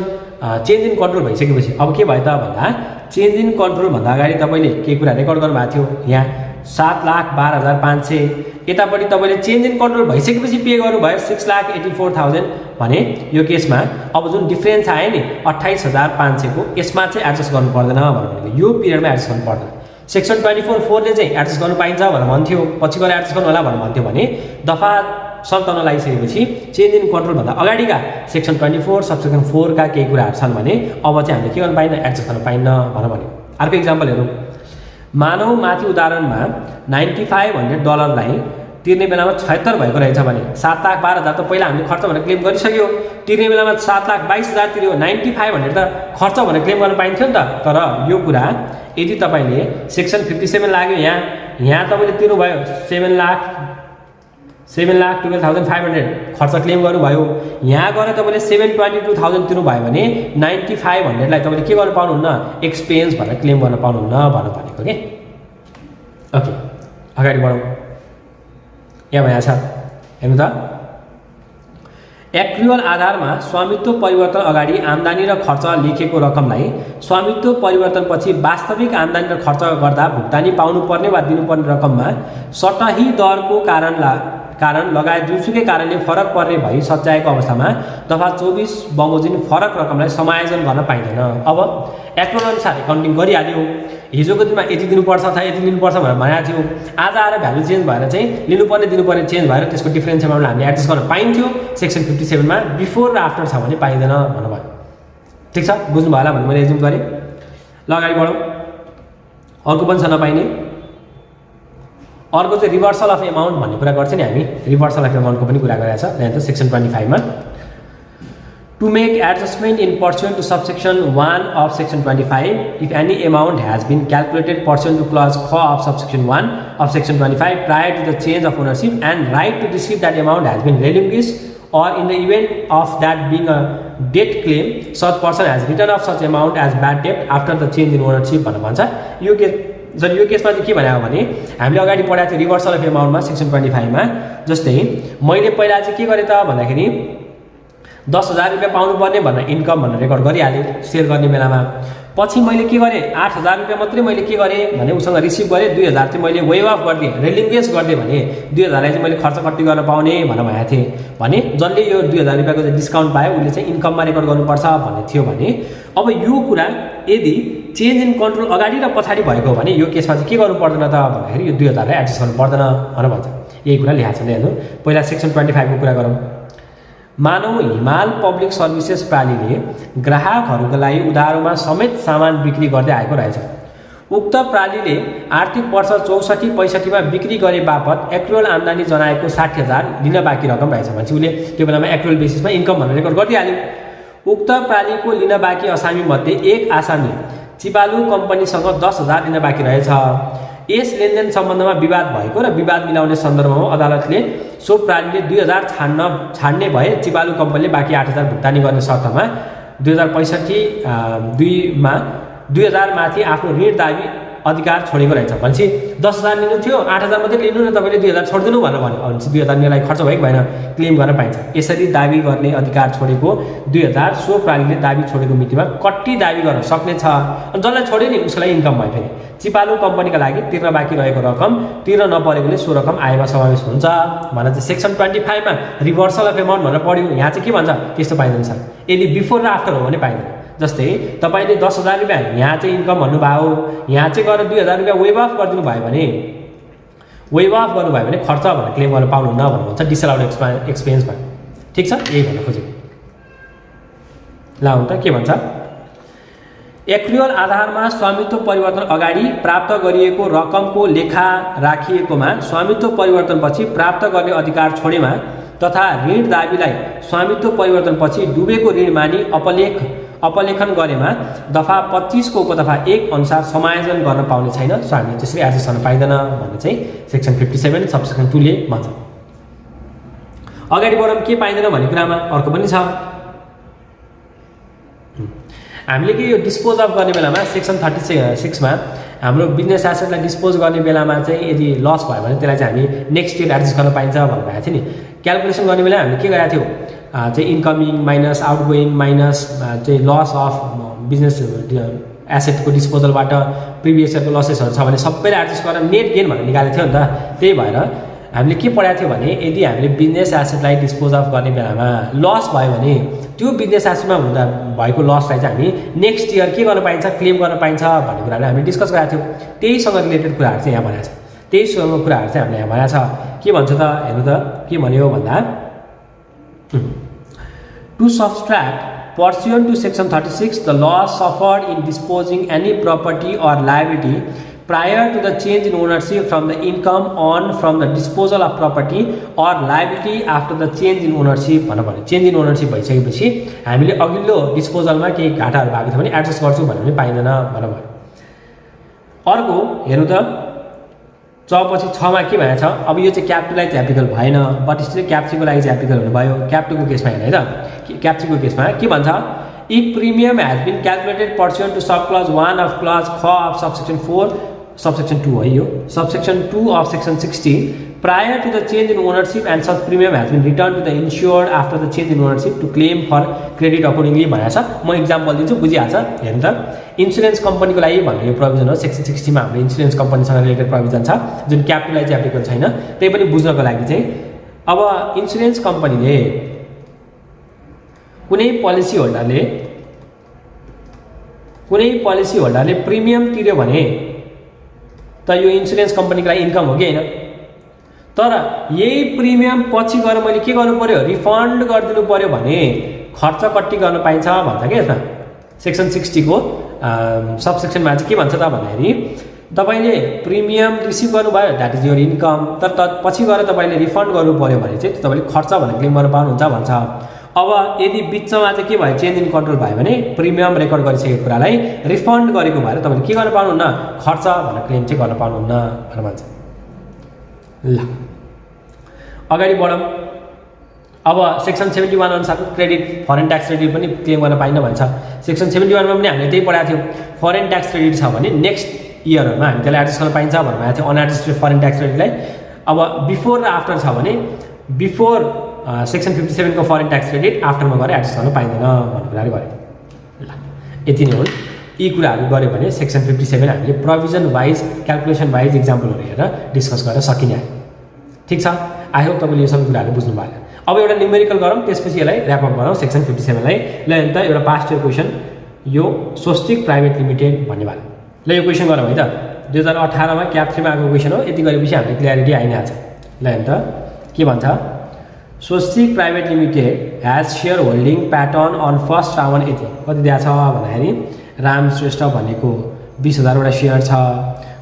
चेन्ज इन कन्ट्रोल भइसकेपछि अब के भयो त भन्दा, चेन्ज इन कन्ट्रोल भन्दा अगाडि तपाईँले के कुरा रेकर्ड गर्नुभएको थियो, यहाँ 7,12,500 यतापट्टि तपाईँले चेन्ज इन कन्ट्रोल भइसकेपछि पे गर्नुभयो 6,84,000 भने यो केसमा अब जुन डिफ्रेन्स आयो नि 28,500 को, यसमा चाहिँ एडजस्ट गर्नु पर्दैन भनेको, यो पिरियडमा एडजस्ट गर्नु पर्दैन। सेक्सन 24(4) ले चाहिँ एडजस्ट गर्नु पाइन्छ भनेर भन्थ्यो, पछि गएर एडजस्ट गर्नु होला भनेर भन्थ्यो भने दफा 57 लगाइसकेपछि चेन्ज इन कन्ट्रोल भन्दा अगाडिका सेक्सन 24 सबसेक्सन 4 का केही कुराहरू छन् भने अब चाहिँ हामीले के गर्नु पाइन्न, एडजस्ट गर्न पाइन्न भनेर भन्यो। अर्को इक्जाम्पल हेरौँ। मानव माथि उदाहरणमा $9,500 लाई तिर्ने बेलामा 76 भएको रहेछ भने 7,12,000 त पहिला हामीले खर्च भनेर क्लेम गरिसक्यो, तिर्ने बेलामा 7,22,000 तिर्यो, 9,500 त खर्च भनेर क्लेम गर्न पाइन्थ्यो नि त। तर यो कुरा यदि तपाईँले सेक्सन 57 लाग्यो, यहाँ तपाईँले तिर्नुभयो 7,12,500 खर्च क्लेम गर्नुभयो, यहाँ गएर तपाईँले 722,000 तिर्नुभयो भने 9,500 लाई तपाईँले के गर्न पाउनुहुन्न, एक्सपेन्स भनेर क्लेम गर्न पाउनुहुन्न भनेर भनेको के। ओके, अगाडि बढौँ। यहाँ भएछ हेर्नु त, एक्रुअल आधारमा स्वामित्व परिवर्तन अगाडि आम्दानी र खर्च लेखेको रकमलाई स्वामित्व परिवर्तनपछि वास्तविक आम्दानी र खर्च गर्दा भुक्तानी पाउनुपर्ने वा दिनुपर्ने रकममा सटही दरको कारण लगायत जुनसुकै कारणले फरक पर्ने भई सच्याएको अवस्थामा दफा 24 बमोजिम फरक रकमलाई समायोजन गर्न पाइँदैन। अब एक्रुअल अनुसार एकाउन्टिङ गरिहाल्यो, हिजोको दिनमा यति दिनुपर्छ अथवा यति दिनुपर्छ भनेर भनेको थियो, आज आएर भ्यालु चेन्ज भएर चाहिँ दिनुपर्ने चेन्ज भएर त्यसको डिफरेन्स एमाउन्टलाई हामीले एडजस्ट गर्न पाइन्थ्यो सेक्सन 57 मा, बिफोर र आफ्टर छ भने पाइँदैन भन्नुभयो। ठिक छ, बुझ्नु भयो होला भने मैले एजुम गरेँ। ल अगाडि बढौँ। अर्को पनि छ नपाइने, अर्को चाहिँ रिभर्सल अफ एमाउन्ट भन्ने कुरा गर्छ नि हामी, रिभर्सल अफ एमाउन्टको पनि कुरा गरेको छ यहाँ त सेक्सन 25 मा। To make adjustment in pursuant to subsection 1 of section 25, if any amount has been calculated pursuant to clause 4 of subsection 1 of section 25 prior to the change of ownership and right to receive that amount has been relinquished, or in the event of that being a debt claim, such person has written off such amount as bad debt after the change in ownership भनेर भन्छ। यो जब यो केसमा चाहिँ के भन्यो भने हामीले अगाडि पढाएको थियो रिभर्सल अफ एमाउन्टमा सेक्सन 25 मा। जस्तै मैले पहिला चाहिँ के गरेँ त भन्दाखेरि 10,000 रुपियाँ पाउनुपर्ने भनेर इन्कम भनेर रेकर्ड गरिहालेँ सेयर गर्ने बेलामा। पछि मैले के गरेँ 8,000 रुपियाँ मात्रै मैले के गरेँ भने उसँग रिसिभ गरेँ, 2,000 चाहिँ मैले वेभ अफ गरिदिएँ, रिलिङ्गेज गरिदिएँ भने 2,000 चाहिँ मैले खर्च कति गर्न पाउने भनेर भनेको थिएँ भने जसले यो 2,000 रुपियाँको चाहिँ डिस्काउन्ट पायो उसले चाहिँ इन्कममा रेकर्ड गर्नुपर्छ भन्ने थियो भने अब यो कुरा यदि चेन्ज इन कन्ट्रोल अगाडि र पछाडि भएको हो भने यो केसमा चाहिँ के गर्नु पर्दैन त भन्दाखेरि यो 2,000 लाई एडजस्ट गर्नु पर्दैन भनेर भन्छ। यही कुरा लेखाएको छ हेर्नु। पहिला सेक्सन 25 को कुरा गरौँ। मानव हिमाल पब्लिक सर्भिसेस प्रणालीले ग्राहकहरूको लागि उधारोमा समेत सामान बिक्री गर्दै आएको रहेछ। उक्त प्रणालीले आर्थिक वर्ष 64-65 मा बिक्री गरे बापत एक्रुअल आम्दानी जनाएको 60,000 लिन बाँकी रकम रहेछ भने उसले त्यो बेलामा एक्रुअल बेसिसमा इन्कम भनेर रेकर्ड गरिदिहाल्यो। उक्त प्रणालीको लिन बाँकी आसामी मध्ये एक आसामी चिपालु कम्पनीसँग 10,000 लिन बाँकी रहेछ। यस लेनदेन सम्बन्धमा विवाद भएको र विवाद मिलाउने सन्दर्भमा अदालतले सो प्रणालीले 2,000 छाड्ने भए चिपालु कम्पनीले बाँकी 8,000 भुक्तानी गर्ने शर्तमा 2065-2 मा 2,000 माथि आफ्नो ऋण दाबी अधिकार छोडेको रहेछ। भनेपछि 10,000 लिनु थियो, 8,000 मात्रै लिनु न तपाईँले 2,000 छोडिदिनु भनेर भन्यो भनेपछि 2,000 मेलाई खर्च भएको भएन, क्लेम गर्न पाइन्छ। यसरी दाबी गर्ने अधिकार छोडेको 2,000 सो प्रणालीले दाबी छोडेको मितिमा कट्टी दाबी गर्न सक्नेछ। अनि जसलाई छोड्यो नि उसलाई इन्कम भयो। फेरि चिपालु कम्पनीका लागि तिर्न बाँकी रहेको रकम तिर्न नपरेकोले सो रकम आयमा समावेश हुन्छ भनेर चाहिँ सेक्सन 25 मा रिभर्सल अफ एमाउन्ट भनेर पढ्यो। यहाँ चाहिँ के भन्छ त्यस्तो पाइँदैन सर। यदि बिफोर र आफ्टर हो भने पाइँदैन। जस्तै तपाईँले 10,000 रुपियाँ यहाँ चाहिँ इन्कम भन्नुभयो, यहाँ चाहिँ गएर 2,000 रुपियाँ वेभ अफ गरिदिनु भयो भने वेभ अफ गर्नुभयो भने खर्च भनेर क्लेम गर्न पाउनुहुन्न भनेर भन्छ डिसअलाउड एक्सपेन्समा। ठिक छ, यही भन्न खोजेको। ल त के भन्छ एक्रुअल आधारमा स्वामित्व परिवर्तन अगाडि प्राप्त गरिएको रकमको लेखा राखिएकोमा स्वामित्व परिवर्तनपछि प्राप्त गर्ने अधिकार छोडेमा तथा ऋण दाबीलाई स्वामित्व परिवर्तनपछि डुबेको ऋण मानि अपलेखन गरेमा दफा 25 को उपदफा 1 अनुसार समायोजन गर्न पाउने छैन, स्वामी त्यसरी एडजस्ट गर्न पाइँदैन भन्ने चाहिँ सेक्सन 57 सबसेक्सन 2 ले भन्छ। अगाडि बढौँ के पाइँदैन भन्ने कुरामा अर्को पनि छ। हामीले के यो डिस्पोज अफ गर्ने बेलामा सेक्सन 36 मा हाम्रो बिजनेस एसेटलाई डिस्पोज गर्ने बेलामा चाहिँ यदि लस भयो भने त्यसलाई चाहिँ हामी नेक्स्ट इयर एडजस्ट गर्न पाइन्छ भनेर भनेको थियो नि। क्यालकुलेसन गर्ने बेला हामीले के गरेको थियो चाहिँ इन्कमिङ माइनस आउटगोइङ माइनस चाहिँ लस अफ बिजनेस एसेटको डिस्पोजलबाट प्रिभियस इयरको लसेसहरू छ भने सबैलाई एडजस्ट गरेर नेट गेन भनेर निकालेको थियो नि त। त्यही भएर हामीले के पढाएको थियो भने यदि हामीले बिजनेस एसेटलाई डिस्पोज अफ गर्ने बेलामा लस भयो भने त्यो बिजनेस एसेटमा हुँदा भएको लसलाई चाहिँ हामी नेक्स्ट इयर के गर्न पाइन्छ क्लेम गर्न पाइन्छ भन्ने कुराले हामीले डिस्कस गरेको थियौँ। त्यहीसँग रिलेटेड कुराहरू चाहिँ यहाँ भनेको छ। त्यहीसँग कुराहरू चाहिँ हामीले यहाँ भनेको छ। के भन्छ त हेर्नु त के भन्यो भन्दा to सब्सट्र्याक्ट pursuant to section 36 the loss suffered in disposing any property or liability prior to the change in ownership from the income earned from the disposal of property or liability after the change in ownership भनेर भन्यो। Change in ownership भइसकेपछि हामीले अघिल्लो डिस्पोजलमा केही घाटाहरू भएको थियो भने adjust गर्छु भन्ने पनि पाइँदैन भनेर भन्यो। अर्को हेर्नु त पछि 6 मा के भनेको छ अब यो चाहिँ क्याप 2 लाई चाहिँ एप्लिकल भएन बट स्टिल क्याप 3 को लागि चाहिँ एप्लिकल हुनु भयो। क्याप 2 को केसमा हेर्नु है त क्याप 3 को केसमा के भन्छ if premium has been calculated pursuant to sub clause 1 of clause ख अफ सबसेक्सन 4 सबसेक्सन 2 है यो subsection 2 of section 16 prior to the change in ownership and such premium has been returned to the insured after the change in ownership to claim for credit accordingly भनेको छ। म example दिन्छु बुझिहाल्छ। हेर्नु त insurance कम्पनीको लागि भन्ने यो प्रोभिजन हो सेक्सन 60 मा हाम्रो इन्सुरेन्स कम्पनीसँग रिलेटेड प्रोभिजन छ जुन क्याप 2 लाई चाहिँ एप्लिकेबल छैन। त्यही पनि बुझ्नको लागि चाहिँ अब इन्सुरेन्स कम्पनीले कुनै पोलिसी होल्डरले प्रिमियम तिर्यो भने त यो इन्सुरेन्स कम्पनीको लागि इन्कम हो कि हैन। तर यही प्रिमियम पछि गएर मैले के गर्नु पर्यो रिफन्ड गरिदिनु पर्यो भने खर्च कट्टी गर्न पाइन्छ भन्छ के यसमा सेक्सन 60 को सबसेक्सनमा चाहिँ के भन्छ त भन्दाखेरि तपाईले प्रिमियम रिसिभ गर्नुभयो द्याट इज योर इन्कम तर पछि गएर तपाईले रिफन्ड गर्नु पर्यो भने चाहिँ तपाईले खर्च भनेर क्लेम गर्न पाउनुहुन्छ भन्छ। अब यदि बिचमा चाहिँ के भयो चेन्ज इन कन्ट्रोल भयो भने प्रिमियम रेकर्ड गरिसकेको कुरालाई रिफन्ड गरेको भएर तपाईले के गर्न पाउनुहुन्न खर्च भनेर क्लेम चाहिँ गर्न पाउनुहुन्न भनेर भन्छ। ल अगाडि बढौँ। अब सेक्सन 71 अनुसारको क्रेडिट फरेन ट्याक्स क्रेडिट पनि क्लेम गर्न पाइन्न भन्छ। सेक्सन 71 मा पनि हामीले त्यही पढाएको थियौँ। फरेन ट्याक्स क्रेडिट छ भने नेक्स्ट इयरहरुमा हामी त्यसलाई एडजस्ट गर्न पाइन्छ भन्नु भएको थियो अनएडजस्टेड फरेन ट्याक्स क्रेडिटलाई। अब बिफोर र आफ्टर छ भने बिफोर सेक्सन 57 को फरेन ट्याक्स क्रेडिट आफ्टरमा गरे एडजस्ट गर्न पाइँदैन भन्ने कुराहरु गर्यो। ल यति नै हो। यी कुराहरु गर्यो भने सेक्सन 57 हामीले प्रोभिजन वाइज क्याल्कुलेसन वाइज एक्जाम्पलहरु हेरेर डिस्कस गर्न सकिने। ठीक छ, आई होप तपाईले यो सबै कुराहरु बुझ्नु भयो। अब एउटा न्यूमेरिकल गरौँ, त्यसपछि यसलाई र्याप अप गरौँ सेक्सन 57 लाई। ल अन्त एउटा पास्ट इयर क्वेशन यो स्वस्तिक प्राइभेट लिमिटेड भन्ने भयो। ल यो क्वेशन गरौँ है त। 2018 मा क्याप 3 मा आएको क्वेशन हो। यति गरेपछि हामीले क्ल्यारिटी आइहाल्छ। ल अन्त के भन्छ, Swastik private limited has share holding pattern on first round यति कति दिएको छ भन्दाखेरि राम श्रेष्ठ भनेको 20,000 वटा शेयर छ,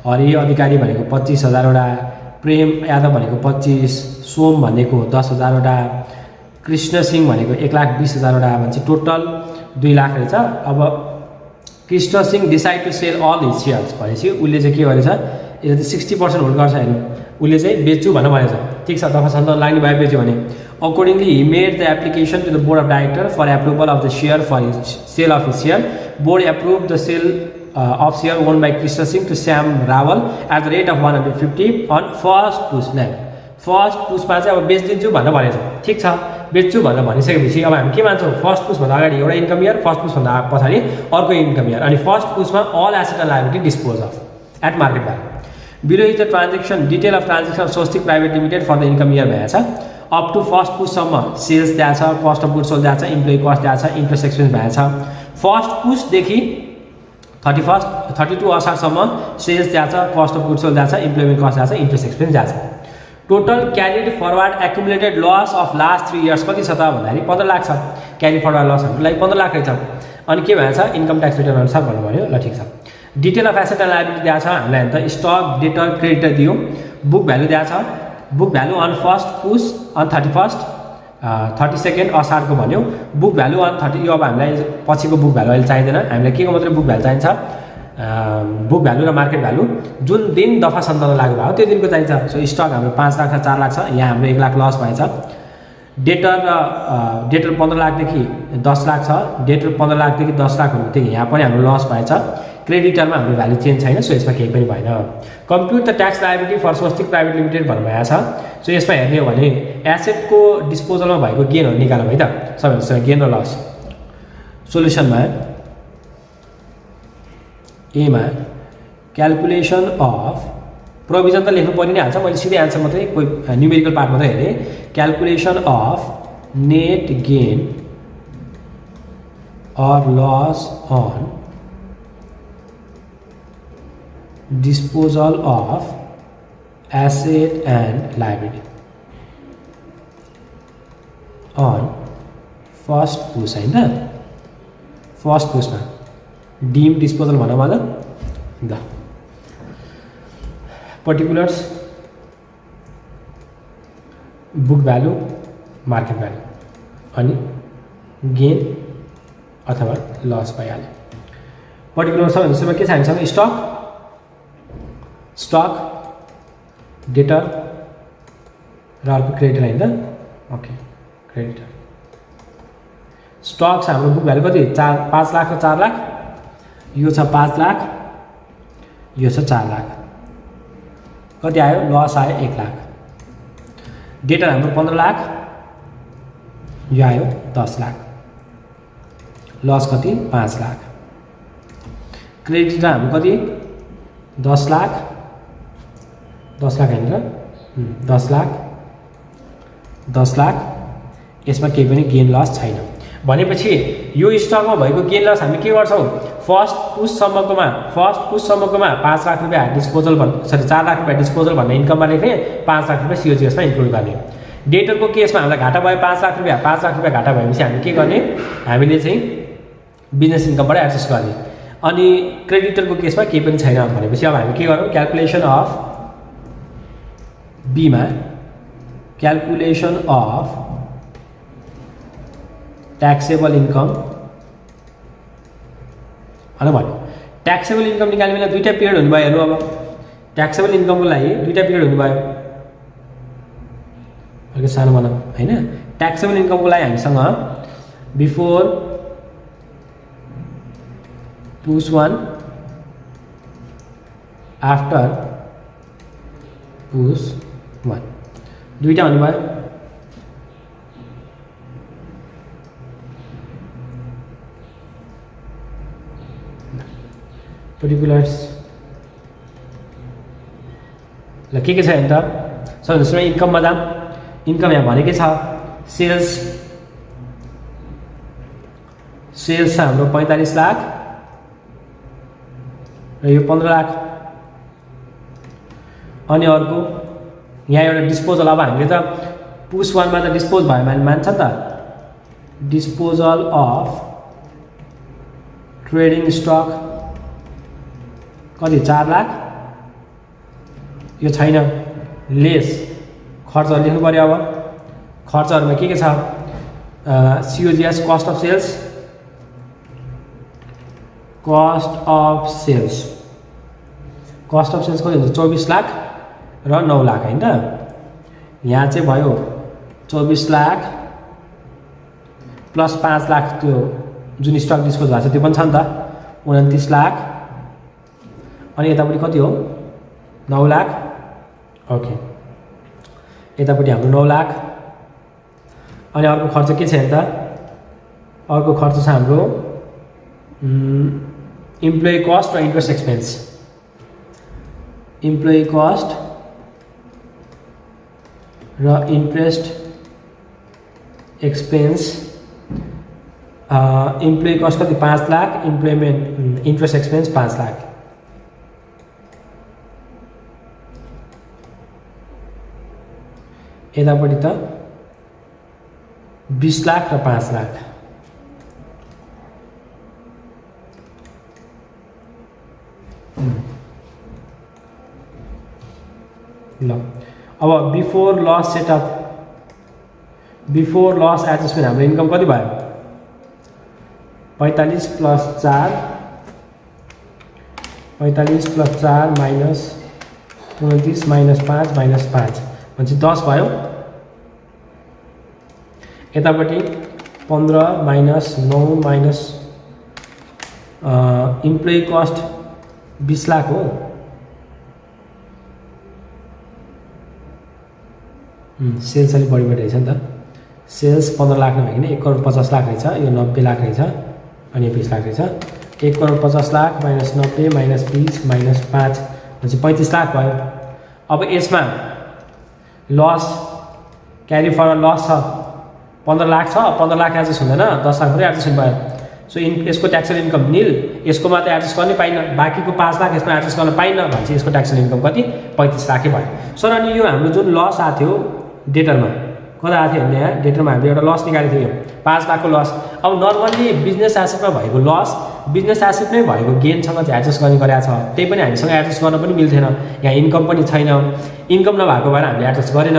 हरि अधिकारी भनेको 25,000 वटा, प्रेम यादव भनेको 25, सोम भनेको 10,000 वटा, कृष्ण सिंह भनेको 1,20,000 वटा भन्छ, टोटल 2 लाख रहेछ। अब Krishna Singh decide to sell all his shares भनेपछि उसले चाहिँ के गरेछ, यसले चाहिँ 60% होल्ड गर्छ हैन, उसले चाहिँ बेच्छु भनेर भनेछ। ठीक छ, दफा सन्ताउन्न लाग्ने भए बेच्यो भने accordingly he made the application to the board of directors for approval of the share for his sale of his share. Board approved the sale of share owned by Krishna Singh to Sam Rawal at the rate of 150 on first push. First पुसमा चाहिँ अब बेच्दिन्छु भनेर भनेछ। ठीक छ, बेच्छु भनेर भनिसकेपछि अब हामी के मान्छौँ, फर्स्ट पुस भन्दा अगाडि एउटा इन्कम इयर, फर्स्ट पुस भन्दा पछाडि अर्को इन्कम इयर, अनि फर्स्ट पुसमा all asset and liability dispose of at market value. Below is the transaction detail of transaction of Swastik private limited for the income year भएछ। अप टु फर्स्ट पुससम्म sales दिएको छ, cost of goods sold दिएको छ, employee cost दिएको छ, interest expense भएछ। First पुसदेखि 32 असारसम्म sales दिएको छ, कस्ट अफ गुड्स सोल्ड दिएको छ, इम्प्लोइमेन्ट कस्ट दिएको छ, इन्ट्रेस्ट एक्सपेन्स दिएको छ। Total carried forward accumulated loss of last 3 years कति छ त भन्दाखेरि 15 लाख छ। क्यारी फरवर्ड लस हाम्रो लागि 15 लाख रहेछ। अनि के भएछ, इन्कम ट्याक्स रिटर्न अनुसार भन्नुभयो। ल ठीक छ, detail of asset and liability दिएको छ हामीलाई, अन्त स्टक डेटर क्रेडिटर दियो, बुक भ्यालु दिएको छ, बुक भ्यालु अन फर्स्ट पुस अन 32nd असारको भन्यो, बुक भ्यालु अन 30। यो अब हामीलाई पछिको बुक भ्यालु अहिले चाहिँदैन, हामीलाई के को मात्रै बुक भ्यालु चाहिन्छ, बुक भ्यालु र मार्केट भ्यालु जुन दिन दफा सन्ताउन्न लागु भयो त्यो दिनको चाहिन्छ। सो स्टक हाम्रो 5 लाख र 4 लाख छ, यहाँ हाम्रो 1 लाख लस भएछ। डेटर 15 लाखदेखि 10 लाख छ, डेटर 15 लाखदेखि 10 लाख हुनु थियो, यहाँ पनि हाम्रो लस भएछ। क्रेडिटरमा हाम्रो भ्यालु चेन्ज छैन, सो यसमा केही पनि भएन। Compute the tax liability for Swastik private limited भन्नुभएको छ। सो यसमा हेर्ने हो भने एसेटको डिस्पोजलमा भएको गेनहरू निकालौँ है त, सबैभन्दा गेन र लस। सोल्युसनमा एमा क्याल्कुलेसन अफ प्रोभिजन त लेख्नु परि नै हाल्छ, मैले सिधै आन्सर मात्रै कोही न्युमेरिकल पार्ट मात्रै हेरेँ। Calculation of net gain or loss on disposal of asset and liability on first push हैन, फर्स्ट पुसमा डीम डिस्पोजल भनौँ आज the particulars book value market value अनि गेन अथवा लस भइहाल्यो। पर्टिकुलर छ भने के छ हामीसँग, स्टक डेटर र अर्को क्रेडिटर हैन त। ओके, क्रेडिटर स्टक छ हाम्रो बुक भ्यालु कति 5 लाख र 4 लाख, यो छ 5 लाख, यो छ 4 लाख, कति आयो, लस आयो 1 लाख। डेटर हाम्रो 15 लाख, यो आयो 10 लाख, लस कति 5 लाख। क्रेडिटर हाम्रो कति 10 लाख, 10 लाख हैन र 10 लाख, 10 लाख, यसमा केही पनि गेन लस छैन। भनेपछि यो स्टकमा भएको गेन लस हामी के गर्छौँ, फर्स्ट पुससम्मकोमा 5 लाख रुपियाँ डिस्पोजल 4 लाख रुपियाँ डिस्पोजल भन्ने इन्कममा लेख्ने, 5 लाख रुपियाँ सिओजिएसमा इन्क्लुड गर्ने। डेटरको केसमा हामीलाई घाटा भयो 5 लाख रुपियाँ घाटा भएपछि हामी के गर्ने, हामीले चाहिँ बिजनेस इन्कमबाट एडजस्ट गर्ने। अनि क्रेडिटरको केसमा केही पनि छैन भनेपछि अब हामी के गरौँ, क्याल्कुलेसन अफ बीमा क्याल्कुलेसन अफ ट्याक्सेबल इन्कम अनि भन्यो। ट्याक्सेबल इन्कम निकाल्ने बेला दुईटा पिरियड हुनुभयो। हेर्नु अब ट्याक्सेबल इन्कमको लागि दुईटा पिरियड हुनुभयो, अलिक सानो बनाऊ हैन। ट्याक्सेबल इन्कमको लागि हामीसँग बिफोर पुस 1 आफ्टर पुस 1 दुईटा हुनु भयो। पर्टिकुलर्स ल के छ नि त सुन्नुहोस् न, इन्कममा जाम। इन्कम यहाँ भनेकै छ सेल्स छ हाम्रो 45 लाख र यो 15 लाख। अनि अर्को यहाँ एउटा डिस्पोजल, अब हामीले त पुस 1 मा त डिस्पोज भयो भने मान्छ नि त, डिस्पोजल अफ ट्रेडिङ स्टक कति 4 लाख, यो छैन। लेस खर्चहरू लेख्नु पर्यो। अब खर्चहरूमा के छ, COGS cost of sales, cost of sales कति हुन्छ 24 लाख र 9 लाख हैन त। यहाँ चाहिँ भयो 24 लाख प्लस 5 लाख त्यो जुन स्टक डिस्पोज भएको छ त्यो पनि छ नि त 29 लाख। अनि यतापट्टि कति हो 9 लाख। ओके, यतापट्टि हाम्रो 9 लाख। अनि अर्को खर्च के छ नि त, अर्को खर्च छ हाम्रो इम्प्लोइ कस्ट र इन्ट्रेस्ट एक्सपेन्स। इम्प्लोइ कस्ट र इन्ट्रेस्ट एक्सपेन्स। इम्प्लोइ कस्ट कति 5 lakh, employment interest expense 5 lakh. यतापट्टि त 20 लाख र 5 लाख। ल अब before loss setup, before loss adjustment हाम्रो इन्कम कति भयो 45 प्लस 4 माइनस 29 माइनस 5 माइनस 5 भनेपछि 10 भयो। यतापट्टि 15 minus 9 minus employee cost 20 lakh हो। सेल्स अलिक बढी रहेछ नि त। सेल्स 15 लाख नभइकन 1 करोड 50 लाख रहेछ, यो 90 लाख रहेछ, अनि 20 लाख रहेछ। 1 crore 50 lakh minus 90 minus 20 minus 5 भनेपछि 35 लाख भयो। अब यसमा लस क्यारी फरवर्ड लस छ 15 लाख छ, 15 लाख एडजस्ट हुँदैन, 10 लाख मात्रै एडजस्ट भयो। सो यसको ट्याक्सेबल इन्कम निल, यसको मात्रै एडजस्ट गर्ने पाइन्न, बाँकीको 5 लाख यसमा एडजस्ट गर्न पाइन्न भनेपछि यसको ट्याक्सेबल इन्कम कति 35 लाखै भयो। सर अनि यो हाम्रो जुन लस आएको थियो डेटरमा कता आएको थियो भने यहाँ डेटरमा हामीले एउटा लस निकालेको थियो 5 लाखको लस। अब नर्मल्ली बिजनेस एसेटमा भएको लस बिजनेस एसेट नै भएको गेनसँग चाहिँ एडजस्ट गर्ने गरेको छ, त्यही पनि हामीसँग एडजस्ट गर्न पनि मिल्थेन। यहाँ इन्कम पनि छैन, इन्कम नभएको भएर हामीले एडजस्ट गरेन।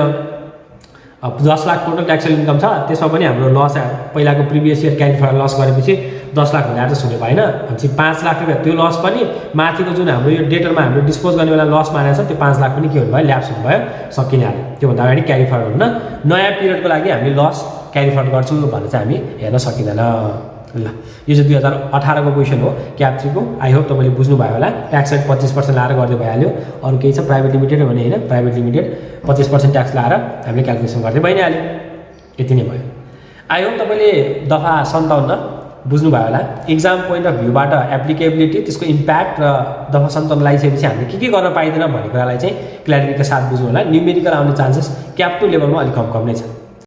अब 10 लाख टोटल ट्याक्सेबल इन्कम छ, त्यसमा पनि हाम्रो लस पहिलाको प्रिभियस इयर क्यारी फरवर्ड लस गरेपछि 10 लाख हुँदा एडजस्ट हुने भएन भनेपछि 5 लाख रुपियाँ त्यो लस पनि माथिको जुन हाम्रो यो डेटरमा हाम्रो डिस्पोज गर्ने बेला लस मानेको छ त्यो 5 लाख पनि के हुनु भयो ल्याप्स हुनुभयो, सकिनेहाल्यो। त्योभन्दा अगाडि क्यारी फरवर्ड हुन नयाँ पिरियडको लागि हामीले लस क्यारी फरवर्ड गर्छौँ भनेर चाहिँ हामी हेर्न सकिँदैन। ल यो चाहिँ 2018 को क्वेसन हो क्याप 3 को। आई होप तपाईँले बुझ्नुभयो होला। ट्याक्स रेट 25% लाएर गर्दै भइहाल्यो। अरू केही छ प्राइभेट लिमिटेड भने होइन, प्राइभेट लिमिटेड 25% ट्याक्स लाएर हामीले क्यालकुलेसन गर्दै भइहाल्यो। यति नै भयो। आई होप तपाईँले दफा 57 बुझ्नुभयो होला। इक्जाम पोइन्ट अफ भ्यूबाट एप्लिकेबिलिटी, त्यसको इम्प्याक्ट र दफा 57 लगाइसकेपछि हामीले के गर्न पाइँदैन भन्ने कुरालाई चाहिँ क्ल्यारिटीका साथ बुझ्नु होला। न्युमेरिकल आउने चान्सेस क्याप 2 लेभलमा अलिक कम नै छ।